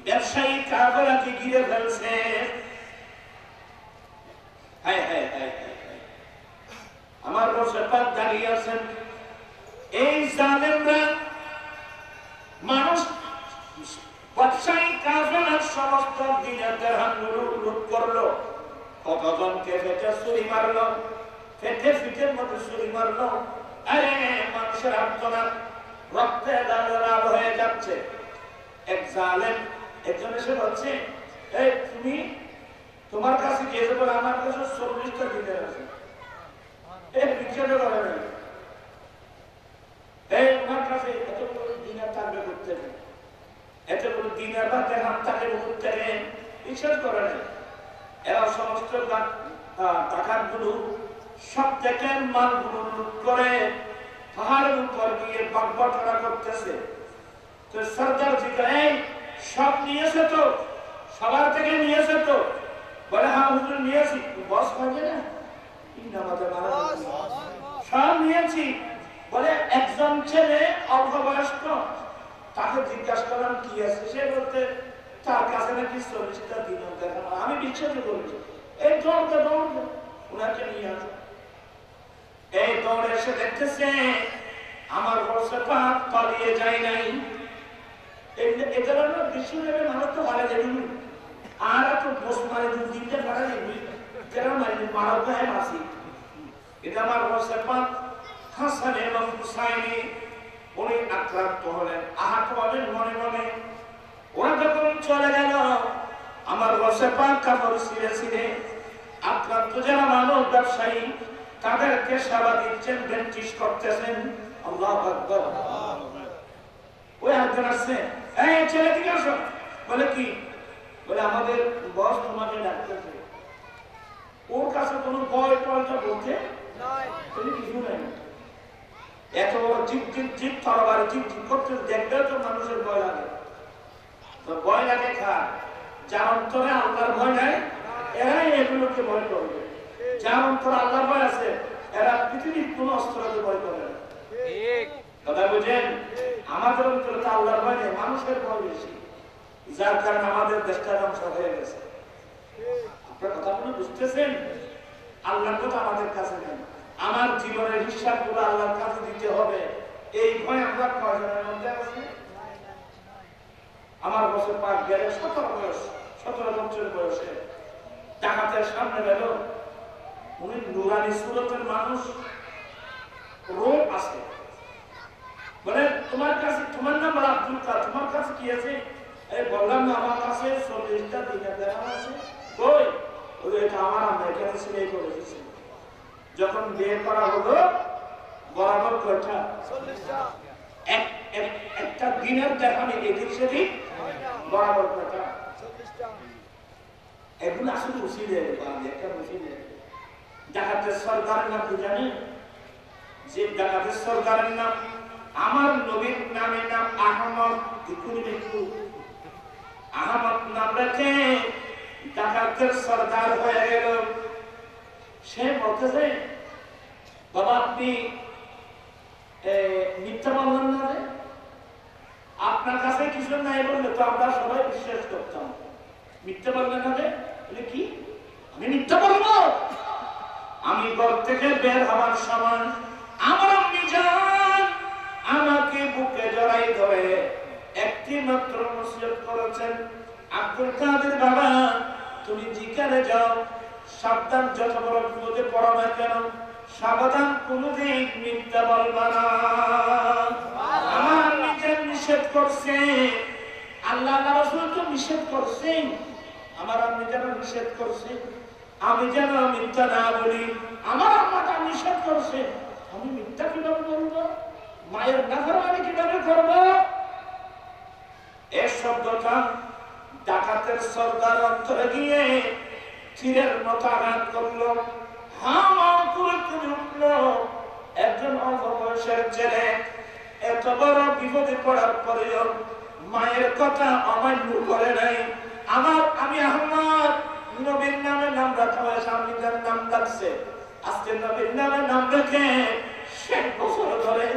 ব্যবসায়ী কাফেলাকে ঘিরে ফেলছে। আমার রসেপাত দাঁড়িয়ে আছেন। এই জালেমরা মানুষ ব্যবসায়ী কাফেলার সমস্ত দিনের দেরহামগুলো লুট করলো, কতজনকে ফেটে ছুরি মারলো, ফেটে ফিটের মধ্যে ছুরি মারলো। আরে মানুষের আত্মনাথ রক্তে লাল হয়ে যাচ্ছে। এক জালেম একজন এসে বলছে, এই তুমি তোমার কাছে গিয়েছে বলে আমার কাছে 40টা দিনের আছে, এই বিচ্ছেদে করে নাই, এই তোমার কাছে এতগুলো দিনের থাকবে করতে, এতগুলো দিনের বা দেখান তাকে করতে বিশ্বাস করে নাই। এরা সমস্ত টাকার গুলো সব থেকে মালগুলো লুট করে পাহাড়ের উপর গিয়ে বাগবাটোয়ারা করতেছে। তো সরকার জিজ্ঞাসা, এই সব নিয়েছে তো, সবার থেকে নিয়েছে তো? বলে হ্যাঁ হুজুর নিয়েছি। বস হবে না, সব নিয়েছি। বলে একজন ছেলে অল্পবয়স্ক, তাকে জিজ্ঞাসা করলাম কি আছে, সে বলতে তার কাছে নাকি 40টা দিন দেখানো। আমি বিশ্বাস করেছি, এই দৌড়তে দৌড়তে ওনাকে নিয়ে আসো। এই দৌড়ে এসে দেখতেছে আমার বর্ষে পাক পালিয়ে যায় নাই। এই ধরনের দৃশ্য নেবে মানুষ তো মারা যাবে, আর তো বস মারে 2 দিনটা মারা যাবে, কেন মারি মারা তো হ্যাঁ মাসি। এটা আমার বর্ষে পাক হাসান এবং হুসাইনি উনি আক্রান্ত হলেন, আহত হলেন মনে মনে। ওরা যখন চলে গেল, আমার বর্ষে পাক কাপড় ছিঁড়ে ছিঁড়ে আক্রান্ত যারা মানব ব্যবসায়ী তাদেরকে সেবা দিচ্ছেন, বেঞ্চিস করতেছেন। আল্লাহু আকবার। ওই একজন আসছে, এই ছেলে দিকে আসো। বলে কি? বলে আমাদের বস তোমাকে ডাকতেছে। ওর কাছে কোনো বয় টয়টা বলতে কিছু নাই। এত বড় জিপ জিপ জিপ তরবারি জিপ জিপ করতে দেখলেও তো মানুষের ভয় লাগে। তো ভয় লাগে খায়, যার অন্তরে আল্লাহর ভয় নাই এরাই এগুলোকে ভয় করবে। যার অন্তরে আল্লাহর ভয় আছে এরা পৃথিবীর কোন অস্ত্রকে ভয় করে না। কথা বুঝেন? আমাদের অন্তরে তো আল্লাহর ভয় নেই, মানুষের ভয় বেশি, যার কারণে আমাদের দেশটা ধ্বংস হয়ে গেছে। আপনার কথাগুলো বুঝতেছেন? আল্লাহর কথা আমাদের কাছে নেই, আমার জীবনের হিসাব গুলো আল্লাহর কাছে দিতে হবে। এই ভয় আমরা কয়জনের মধ্যে আছে? আমার বছর পাক গেলে 17 বছর বয়সে ডাকাতের সামনে গেল। উনি নুরানি সুরতের মানুষ, রোগ আছে। বলে তোমার কাছে, তোমার নাম আব্দুল কাদের, তোমার কাছে কি আছে? এই বললাম না আমার কাছে 40টা দিনের দেওয়া আছে। কই? ওই এটা আমার আমরা এখানে সিলাই করে দিয়েছি। যখন বিয়ে করা হলো বরাবর কয়টা? 40টা। একটা দিনের দেখানি এদিক সেদিক বরাবর কয়টা? 40টা। এগুলো আসলে মুসিদে একটা মুসিদে। ডাকাতের সরকারের নাম কি জানেন? যে ডাকাতের সরকারের নাম আমার নবীর নামে নাম আহমদ। আহমদ নাম রেখে ডাকাতের সরদার হয়ে গেল। সে বলতেছে, বাবা আপনি মিথ্যা বললেন না, আপনার কাছে কিছু নাই বললে তো আমরা সবাই বিশ্বাস করতাম। মিথ্যা বললেন না যে? কি আমি মিথ্যা বলবো? আমি ঘর থেকে বের হওয়ার সময় আমার আম্মি জান আমাকে বুকে জড়াই ধরে একটি মাত্র নসিহত করেছেন, আব্দুল কাদের বাবা তুমি জিকারে যাও, সাবধান, যত বড় বিপদে পড়ো না কেন সাবধান, কোনদিন মিথ্যা বলবা না। আমার নিজের নিষেধ করছে, আল্লাহ রাসূল তো নিষেধ করছেন, আমার আম্মি যেন নিষেধ করছে আমি যেন মিথ্যা না বলি। আমার আম্মাটা নিষেধ করছে, আমি মিথ্যা কিভাবে বলবো? মায়ের নাফরমানি কিভাবে করবো? এই শব্দটা ডাকাতের সরদার অন্তরে গিয়ে তীরের মতো আঘাত করলো। হামা করে করে উঠলো। একজন অল্প বয়সের ছেলে এত বড় বিপদে পড়ার পরেও মায়ের কথা অমান্য করে নাই। আমি আহমদ নবীর নামে নাম রাখা হয়েছে, আমি যার নাম রাখছে, আজকে নবীর নামে নাম রেখে 60 বছর ধরে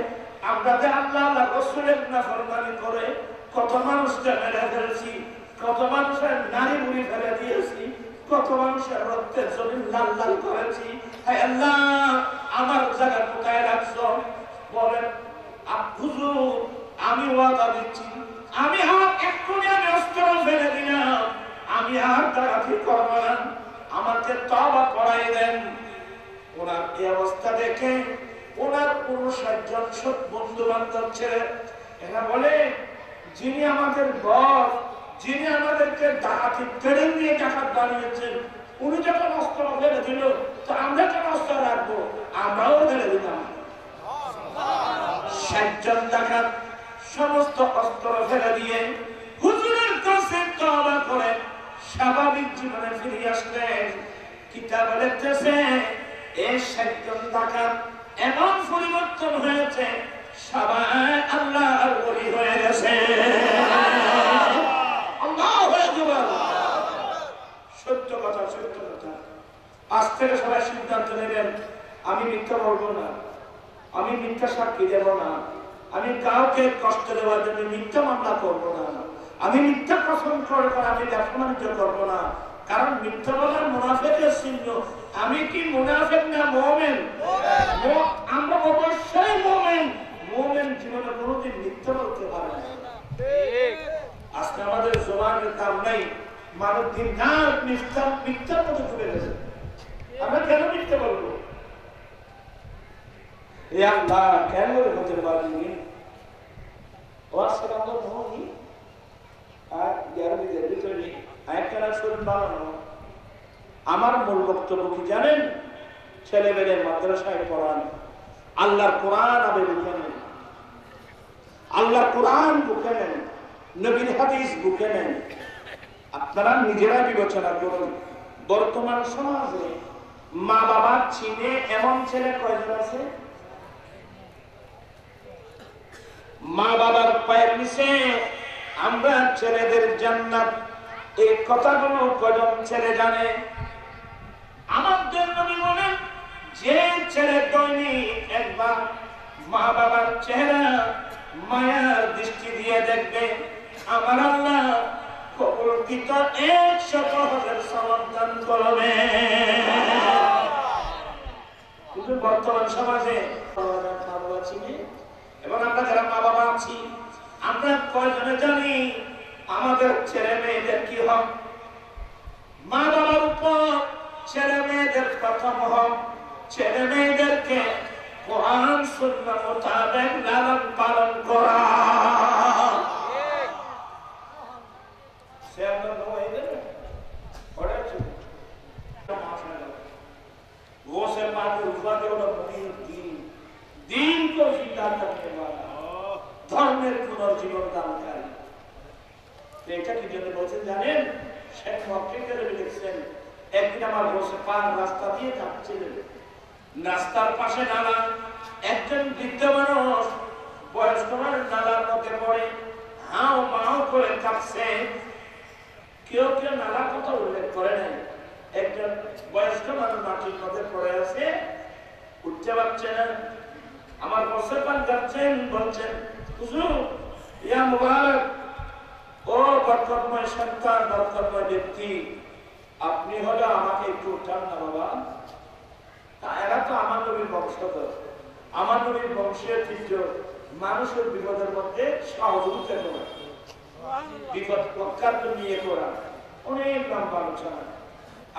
আমরা যে আল্লাহ রাসূলের নাফরমানি করে কত মানুষকে মেরে ফেলেছি, কত মানুষের নারী বুড়ি ফেলে দিয়েছি, কত মানুষের রক্তের জমিন লাল লাল করেছি। হায় আল্লাহ আমার জায়গা কোথায় রাখছো? বলেন হুজুর আমি ওয়াদা দিচ্ছি, আমি এক্ষুনি আমি অস্ত্র ফেলে দিলাম, আমি আর ডাকাতি করবো না, আমার ওনাকে তওবা করাই দেন। ওনার এই অবস্থা দেখে ওনার ৫৯ জন বন্ধু বান্ধব ছেলে এরা বলে, যিনি আমাদের বস, যিনি আমাদেরকে ডাকাতি ট্রেনিং দিয়ে ডাকাত বানিয়েছেন, উনি যখন অস্ত্র ফেলে দিল, তো আমরা কেন অস্ত্র রাখবো? আমরাও ফেলে দিলাম। ৬০ জন ডাকাত সমস্ত অস্ত্র ফেলে দিয়ে হুজুরের কাছে তওবা করে স্বাভাবিক জীবনে ফিরে আসলেন। কিতাবে লিখতেছে এই ৬০ জন ডাকাত এমন পরিবর্তন হয়েছে, সবাই আল্লাহর ওলি হয়ে গেছে। আল্লাহু আকবার। সত্য কথা, সত্য কথা। আজ থেকে সবাই সিদ্ধান্ত নেবেন, আমি মিথ্যা বলবো না, আমি মিথ্যা সাক্ষী দেব না, আমি কাউকে কষ্ট দেওয়ার জন্য মিথ্যা মামলা করবো না, আমি মিথ্যা কসম করে আমি ব্যবসা বাণিজ্য করবো না। কারণ মিথ্যা বলার মুনাফিকের চিহ্ন। আমি কি মুনাফিক না মুমিন? আমরা অবশ্যই মুমিন। মুমিন জীবনে কোনোদিন মিথ্যা বলতে পারে না। আজকে আমাদের জবানের দাম নাই, মানুষ দিন রাত মিথ্যার মধ্যে ডুবে গেছে। আমরা কেন মিথ্যা বলবো? এই আল্লাহ কেন হতে পারিনি? আমার মূল বক্তব্য কি জানেন? ছেলে মেয়ে মাদ্রাসায় পড়ান, আল্লাহর কোরআন আবে বুঝে নেন, আল্লাহর কোরআন বুঝে নেন, নবীর হাদিস বুঝে নেন। আপনারা নিজেরা বিবেচনা করুন, বর্তমান সমাজে মা বাবা চিনে এমন ছেলে কয়জন আছে? মা বাবার পায়ের নিচে আমরা ছেলেদের জান্নাত, এই কথাগুলো কয়জন ছেলে জানে? আমাদের নবী বলেন, যে ছেলে দৈনিক একবার মা বাবার চেহারা মায়ার দৃষ্টি দিয়ে দেখবে, আমার আল্লাহ কবুলকৃত ১০০,০০০ সওয়াব দান করবে। কিন্তু বর্তমান সমাজে মা বাবা চিনে, এবং আমরা যারা মা বাবা আছি, আমরা কয়জনে জানি আমাদের ছেলে মেয়েদের কি হক? মা বাবার উপর ছেলে মেয়েদের প্রথম হক, ছেলে মেয়েদেরকে কোরআন সুন্নাহ মোতাবেক লালন পালন করা। ধর্মের পুনর্জীবন দানকারী। এটা কি জন্য বলছেন জানেন? শেখ মুহাক্কিকের লিখছেন, একদিন আমার বসে পান রাস্তা দিয়ে যাচ্ছিলেন, রাস্তার পাশে নালা, একজন বৃদ্ধ মানুষ বয়স্ক মানুষ নালার মধ্যে পড়ে হাও মাও করে কাঁপছে। কেউ কেউ নালার কথা উল্লেখ করে নাই। একজন বয়স্ক মানুষ মাটির মধ্যে পড়ে আছে, উঠতে পারছে না। আমার বসে পান যাচ্ছেন, বলছেন, হুজুর ইয়া মুবারক, ও বরকতময় সন্তান, বরকতময় ব্যক্তি, আপনি হলে আমাকে একটু উঠান না বাবা। এরা তো আমার নবীর বংশধর, আমার নবীর বংশের ঐতিহ্য মানুষের বিপদের মধ্যে সহযোগিতা করা, বিপদ রক্ষার জন্য নিয়ে করা, অনেক লম্বা আলোচনা।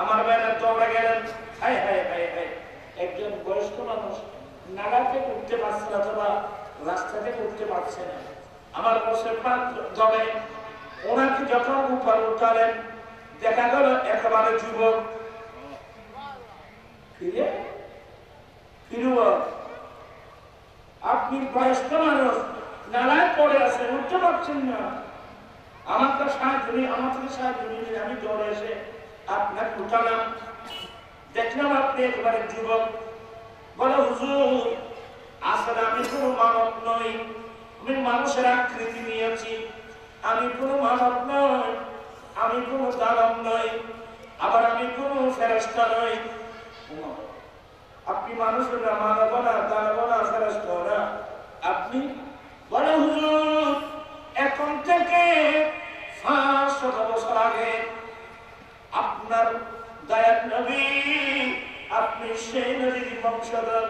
আমার বাইরে দৌড়ে গেলেন, হায় হায় হায় হায়, একজন বয়স্ক মানুষ নাগা থেকে উঠতে পারছে না, অথবা রাস্তা থেকে উঠতে পারছে না। আমার বসে পান দলে ওনাকে যখন উপর উঠালেন, দেখা গেল একেবারে যুবক। আপনি বয়স্ক মানুষ, নালায় পড়ে আছেন, উঠতে পারছেন না, আমার তো সাহায্য নেই, আমার থেকে সাহায্য নেই। আমি দৌড়ে এসে আপনাকে উঠালাম, দেখলাম আপনি একেবারে যুবক। বলে, হুজুর আসলে আমি কোনো মানব নই, আমি মানুষের আকৃতি নিয়েছি, আমি কোনো মানব নই, আমি কোনো দানব নই, আবার আমি কোনো ফেরেশতা নই। আপনি মানুষের না, মানব না, দানব না, ফেরেশতা না, আপনি? বলে, হুজুর এখন থেকে ৫০০ বছর আগে আপনার দয়ার নবী, আপনি সেই নবীর বংশধর,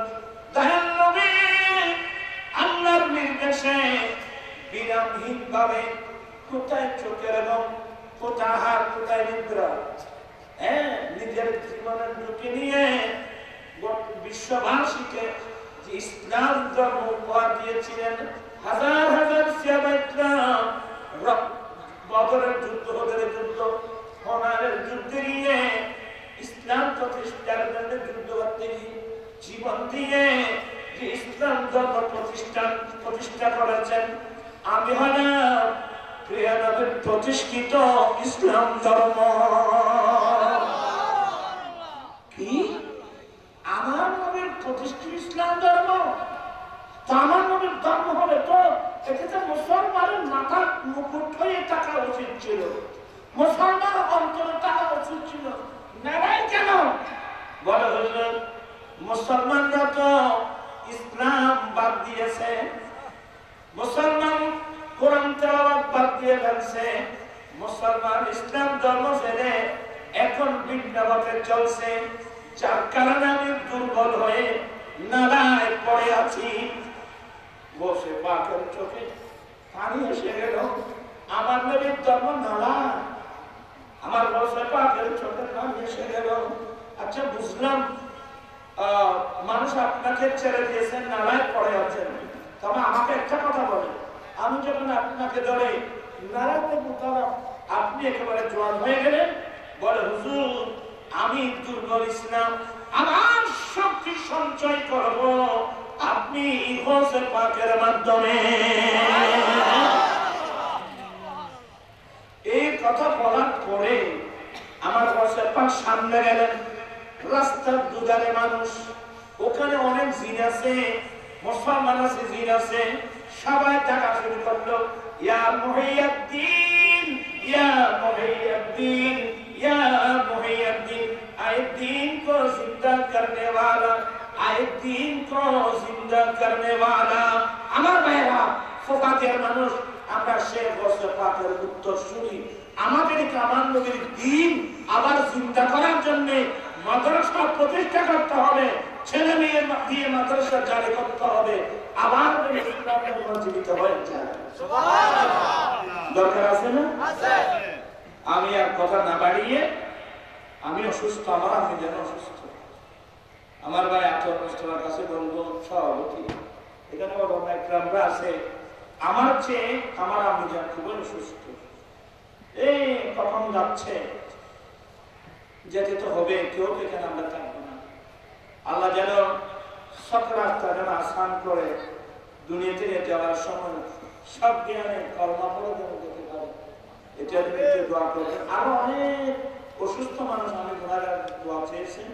দয়ার নবী আল্লাহর নির্দেশে বিরামহীন ভাবে কোথায় চোখের এবং কোথায় হাত, কোথায় নিদ্রা, নিজের জীবনের ঝুঁকি নিয়ে বিশ্ববাসীকে যে ইসলাম ধর্ম উপহার দিয়েছিলেন, হাজার হাজার সাহাবা-ই-কেরাম বদরের যুদ্ধ, ওদের যুদ্ধ, হোনানের যুদ্ধে গিয়ে ইসলাম প্রতিষ্ঠার জন্য যুদ্ধ করতে গিয়ে জীবন দিয়ে যে ইসলাম ধর্ম প্রতিষ্ঠা করেছেন। আমি হলাম প্রিয় নবীর প্রতিষ্ঠিত ইসলাম ধর্ম। কি আমার নবীর প্রতিষ্ঠিত ইসলাম ধর্ম? তো আমার নবীর ধর্ম হবে তো এতে মুসলমানের মাথার মুকুট হয়ে থাকা উচিত ছিল, মুসলমানের অন্তরে থাকা উচিত ছিল। নারাই কেন বলে হুজুর, মুসলমানরা তো ইসলাম বাদ দিয়েছে, মুসলমান কোরআন তেলাওয়াত বাদ দিয়ে ফেলছে, মুসলমান ইসলাম ধর্ম ছেড়ে এখন ভিন্ন পথে চলছে, যার কারণে আমি দুর্বল হয়ে নালায় পড়ে আছি। বসে পাকের চোখে পানি এসে গেল, আমার নবীর ধর্ম নালা, আমার বসে পাকের চোখে পানি এসে গেল। আচ্ছা বুঝলাম মানুষ আপনাকে ছেড়ে দিয়েছেন, নালায় পড়ে আছেন, তবে আমাকে একটা কথা বলেন, আমি যখন আপনাকে ধরে নালাতে উঠালাম আপনি একেবারে জোয়ান হয়ে গেলেন, বলে হুজুর আমি দুর্বল ইসলাম, আমার শক্তি সঞ্চয় করব আপনি ইহসে পাকের মাধ্যমে। এই কথা বলার পরে আমার বসে পাক সামনে গেলেন, রাস্তার দুধারে মানুষ, ওখানে অনেক জিন আছে, মুসলমান আছে, জিন আছে, সবাই টাকা শুরু করলো, ইয়া মুহিয়্যিদ্দিন, ইয়া মুহিয়্যিদ্দিন, ইয়া মুহিয়্যিদ্দিন, आए दीन को जिंदा करने वाला, आए दीन को जिंदा करने वाला। আমার ভাইরা ফোকাতের মানুষ, আমরা শেখ বসে পাকের উত্তর শুনি, আমাদের কামান নবীর দ্বীন আবার জিন্দা করার জন্য মাদ্রাসা প্রতিষ্ঠা করতে হবে, ছেলে মেয়ে দিয়ে মাদ্রাসা জারি করতে হবে, আবার জীবিত হয়ে যায়। দরকার আছে না? আমি আর কথা না বাড়িয়ে, আমি অসুস্থ, আমার আমি যেন অসুস্থ, আমার ভাই আতর মুস্তফার কাছে বলবো সভাপতি, এখানে আমরা আছে, আমার চেয়ে আমার আমি যেন খুবই অসুস্থ, এই কখন যাচ্ছে, যেতে তো হবে, কেউ এখানে আমরা থাকবো না। আল্লাহ যেন সকরাতটা যেন আসান করে, দুনিয়া থেকে যাওয়ার সময় সব জ্ঞানে কর্মফলে যেন যেতে পারে, এটা দোয়া করবেন। আরো অনেক অসুস্থ মানুষ আমি দোয়া চেয়েছেন,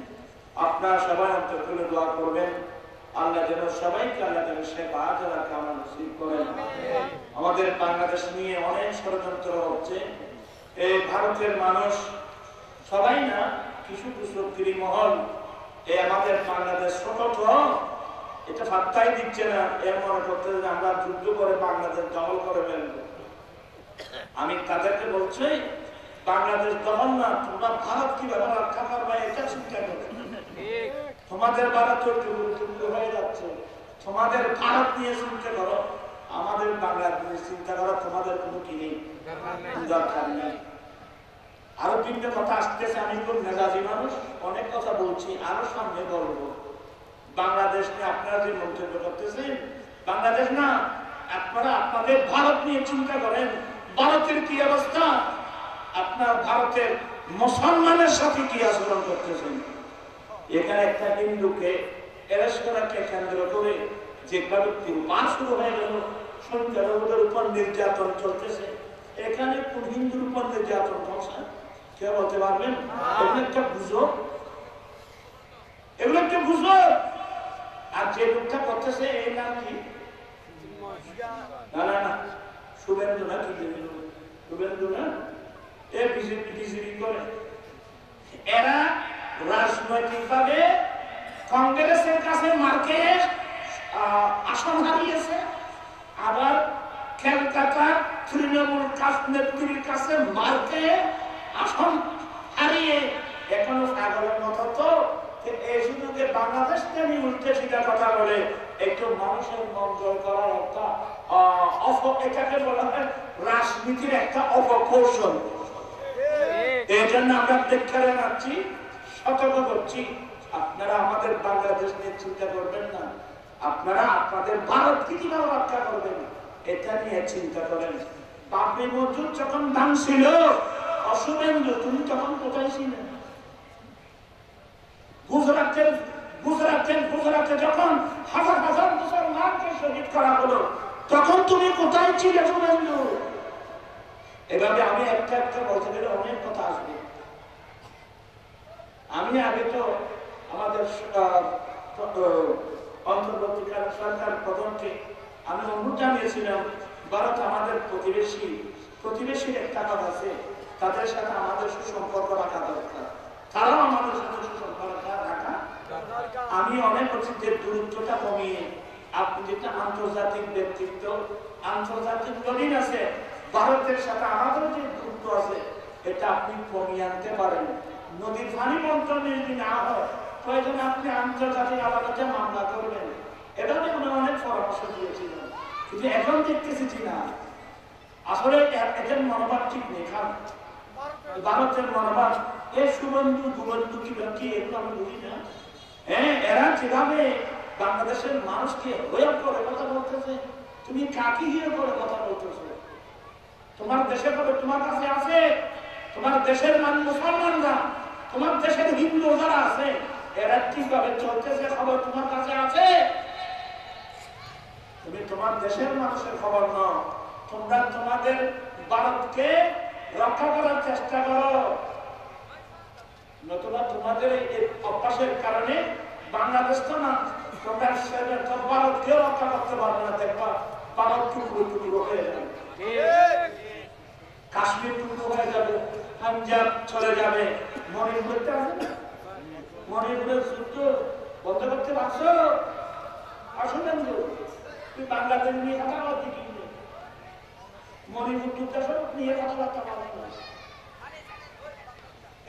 আপনারা সবাই অন্তর খুলে দোয়া করবেন, আল্লাহ যেন সবাইকে আল্লাহ যেন সেবা যারা কামনা নসিব করেন। আমাদের বাংলাদেশ নিয়ে অনেক ষড়যন্ত্র হচ্ছে, এই ভারতের মানুষ সবাই না, কিছু কিছু মহল এই আমাদের বাংলাদেশ ছোট তো এটা ফাত্তাই দিচ্ছে না, এর মনে করতে আমরা যুদ্ধ করে বাংলাদেশ দখল করে ফেলবো। আমি তাদেরকে বলছি বাংলাদেশ দখল না, তোমরা ভারত কিভাবে রক্ষা করবে এটা চিন্তা করো। তোমাদের ভারত হয়ে যাচ্ছে, তোমাদের ভারত নিয়ে চিন্তা করো, আমাদের বাংলাদেশ চিন্তা করো, তোমাদের কোনো কি নেই, দরকার নেই। আরো তিনটে কথা আসতেছে, আমি খুব মেজাজি মানুষ, অনেক কথা বলছি, আরো সামনে বলবো। বাংলাদেশ নিয়ে আপনারা যে মন্তব্য করতেছেন, বাংলাদেশ না, আপনারা আপনাদের ভারত নিয়ে চিন্তা করেন, ভারতের কি অবস্থা, আপনার ভারতের মুসলমানের সাথে কি আচরণ করতেছেন। এখানে একটা হিন্দুকে এরেস্ট করাকে কেন্দ্র করে যেভাবে তিরুপাল শুরু হয়ে গেল, সংখ্যালঘুদের উপর নির্যাতন চলতেছে, এখানে কোন হিন্দুর উপর নির্যাতন চলছে কে বলতে পারবেন? এগুলো একটা গুজব, এগুলো একটা গুজব। আর যে লোকটা করতেছে এই নাম কি? না না না, শুভেন্দু না, কি শুভেন্দু না, এ বিজেপি করে। এরা রাজনৈতিক ভাবে কংগ্রেসের কাছে মার্কে আসন হারিয়েছে, আবার কলকাতা তৃণমূল নেত্রীর কাছে মার্কে আসন হারিয়ে এখনো পাগলের মতো। তো এই সুযোগে বাংলাদেশ থেকে উল্টে সিধা কথা বলে একটু মানুষের মন জয় করার একটা এটাকে বলা হয় রাজনীতির একটা অপকৌশল। এই জন্য আমরা প্রেক্ষারে রাখছি, সতর্ক করছি, আপনারা আমাদের বাংলাদেশ নিয়ে চিন্তা করবেন না, আপনারা আপনাদের ভারতকে কিভাবে রক্ষা করবেন এটা নিয়ে চিন্তা করেন। বাবরি মসজিদ যখন ভাঙছিল, অশুভেন্দু তুমি তখন কোথায় ছিলেন? গুজরাটে যখন হাজার হাজার মুসলমানকে শহীদ করা হলো, তখন তুমি কোথায় ছিলে শুভেন্দু? এভাবে আমি একটা একটা বলতে গেলে অনেক কথা আসবে। আমি আগে তো আমাদের অন্তর্বর্তীকালীন সরকার প্রধানকে আমি অনুরোধ জানিয়েছিলাম, ভারত আমাদের প্রতিবেশীর একটা কাজ আছে, তাদের সাথে আমাদের সুসম্পর্ক রাখা দরকার, তারাও আমাদের সাথে সুসম্পর্ক রাখা। আমি অনেক হচ্ছে যে দূরত্বটা কমিয়ে, আপনি যেটা আন্তর্জাতিক ব্যক্তিত্ব, আন্তর্জাতিক নদীন আছে, ভারতের সাথে আমাদের যে দূরত্ব আছে এটা আপনি কমিয়ে আনতে পারেন। নদীর পানি বন্টন যদি না হয়, প্রয়োজন আপনি আন্তর্জাতিক আদালতে মামলা করবেন। এটা আমি অনেক পরামর্শ দিয়েছিলাম, কিন্তু এখন দেখতেছি না আসলে এদের মনোভাব ঠিক নেই। ভারতের মনোভাব এ সুবন্ধু দুবন্ধু কি এগুলো আমি বুঝি না। হ্যাঁ, এরা যেভাবে বাংলাদেশের মানুষকে হয়ে করে কথা বলতেছে, তুমি কাকে হিয়ে করে কথা বলতেছো? তোমার দেশে করে তোমার কাছে আছে, তোমার দেশের মানুষ মুসলমানরা, তোমার দেশের হিন্দু যারা আছে, এরা ঠিকভাবে চলতেছে খবর তোমার কাছে আছে? তুমি তোমার দেশের মানুষের খবর নাও, তোমরা তোমাদের ভারতকে রক্ষা করার চেষ্টা করো, নতুবা তোমাদের এই অভ্যাসের কারণে বাংলাদেশ তো না, তোমরা ভারতকেও রক্ষা করতে পারবে না। দেখবা ভারত টুকরো টুকরো হয়ে যাবে, কাশ্মীর টুকরো হয়ে যাবে, পাঞ্জাব চলে যাবে, মণিপুরতে আছে না, মণিপুরের যুদ্ধ বন্ধ করতে পারছো? আসলে তুই বাংলাদেশ নিয়ে কথা বলতে কি, মণিপুর যুদ্ধ নিয়ে কথাবার্তা বলে না।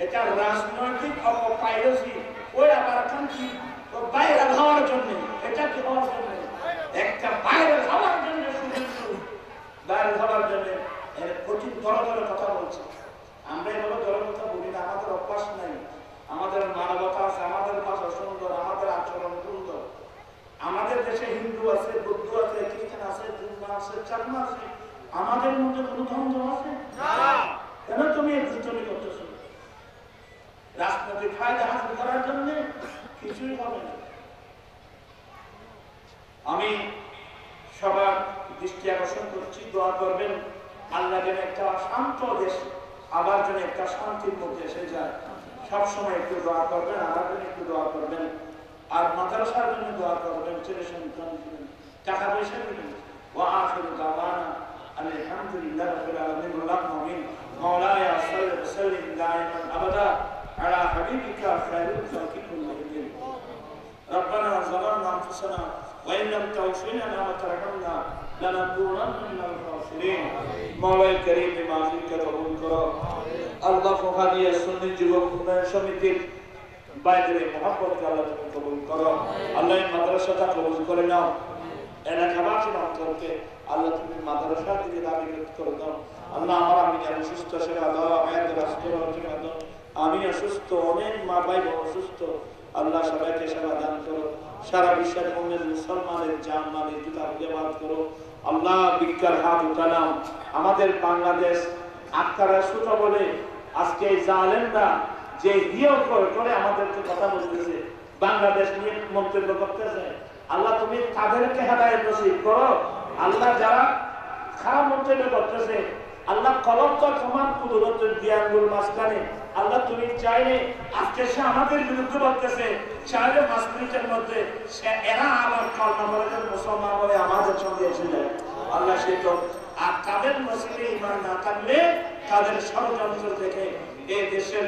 এটা রাজনৈতিক অপপাইরেসি, ওই আবার কান্ট্রি বাইরে হওয়ার জন্য, এটা কি হওয়ার জন্য? একটা বাইরে হওয়ার জন্য, বাইরে হওয়ার জন্য কঠিন দল দলে কথা বলছে। আমরা এভাবে দলের কথা বলি না, আমাদের অভ্যাস নাই, আমাদের মানবতা আছে, আমাদের ভাষা সুন্দর, আমাদের আচরণ সুন্দর। আমাদের দেশে হিন্দু আছে, বৌদ্ধ আছে, খ্রিস্টান আছে, জুম্মা আছে, চাকমা আছে, আমাদের মধ্যে কোনো দ্বন্দ্ব আছে? কেন তুমি দুষ্টমি করতেছো? রাজনৈতিক ফায়দা হাসিল করার জন্য কিছুই হবে না। আমি সবার দৃষ্টি আকর্ষণ করছি, দোয়া করবেন আল্লাহ যেন একটা শান্ত দেশ আবার যেন একটা শান্তির মধ্যে এসে যায়। সবসময় একটু দোয়া করবেন, আমার জন্য একটু দোয়া করবেন, আর মাদ্রাসার জন্য দোয়া করবেন, ছেলে সন্তান দিবেন, টাকা পয়সা দিবেন। ওয়া আখিরু দাওয়ানা আলহামদুলিল্লাহি রাব্বিল আলামিন ওয়া আমিন। মাওলানা সাল্লাল্লাহু আলাইহি ওয়া সাল্লাম দাইমান আবাদা على حبيبك خير الخلق كلهم. ربنا ظلمنا انفسنا وان لم تغفر لنا وترحمنا لنكونن من الخاسرين. مولا الكريم মাজিদ কে কবুল করো। আল্লাহ ফহাদিয়া সুন্নি যুবক উন্নয়ন সমিতির বাইরে মহব্বত আল্লাহ তুমি কবুল করো। আল্লাহ এই মাদ্রাসাটা কবুল করে নাও। এলাকাবাসীর অন্তরকে আল্লাহ তুমি মাদ্রাসার দিকে দাবি করে দাও। আল্লাহ আমার আমি অসুস্থ সেবা দাও, আমাদের রাষ্ট্র দাও। আমি অসুস্থ, অনেক মা ভাই অসুস্থ, আল্লাহ সবাইকে সেবা দান করো। সারা বিশ্বের মুসলমানের জান মালের হেফাজত করো। আল্লাহ বিজ্ঞার হাত উঠালাম। আমাদের বাংলাদেশ আক্তারা ছোট বলে আজকে জালেমরা যে হিয় করে আমাদেরকে কথা বলতেছে, বাংলাদেশ নিয়ে মন্তব্য করতেছে, আল্লাহ তুমি তাদেরকে হেদায়েত নসিব করো। আল্লাহ যারা খারাপ মন্তব্য করতেছে, আল্লাহ কলঙ্ক সমান কুদরতের দিয়াঙ্গুল মাঝখানে আল্লাহ তুমি চাইলে আজকে সে আমাদের বিরুদ্ধে বলতেছে, চাইলে 5 মিনিটের মধ্যে সে এরা আবার কলমা বলে মুসলমান বলে আমাদের সঙ্গে এসে যায়। আল্লাহ সে তো আর তাদের নসিবে ঈমান না থাকলে তাদের ষড়যন্ত্র থেকে এই দেশের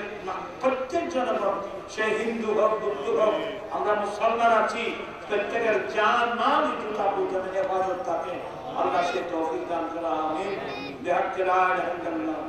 প্রত্যেক জনগণ, সে হিন্দু হোক বৌদ্ধ হোক, আমরা মুসলমান আছি, প্রত্যেকের জান মাল জুতা বুঝে হেফাজত থাকে। আল্লাহ সে তৌফিক দান করা। আমিন। বিহাক্কে লা ইলাহা ইল্লাল্লাহ।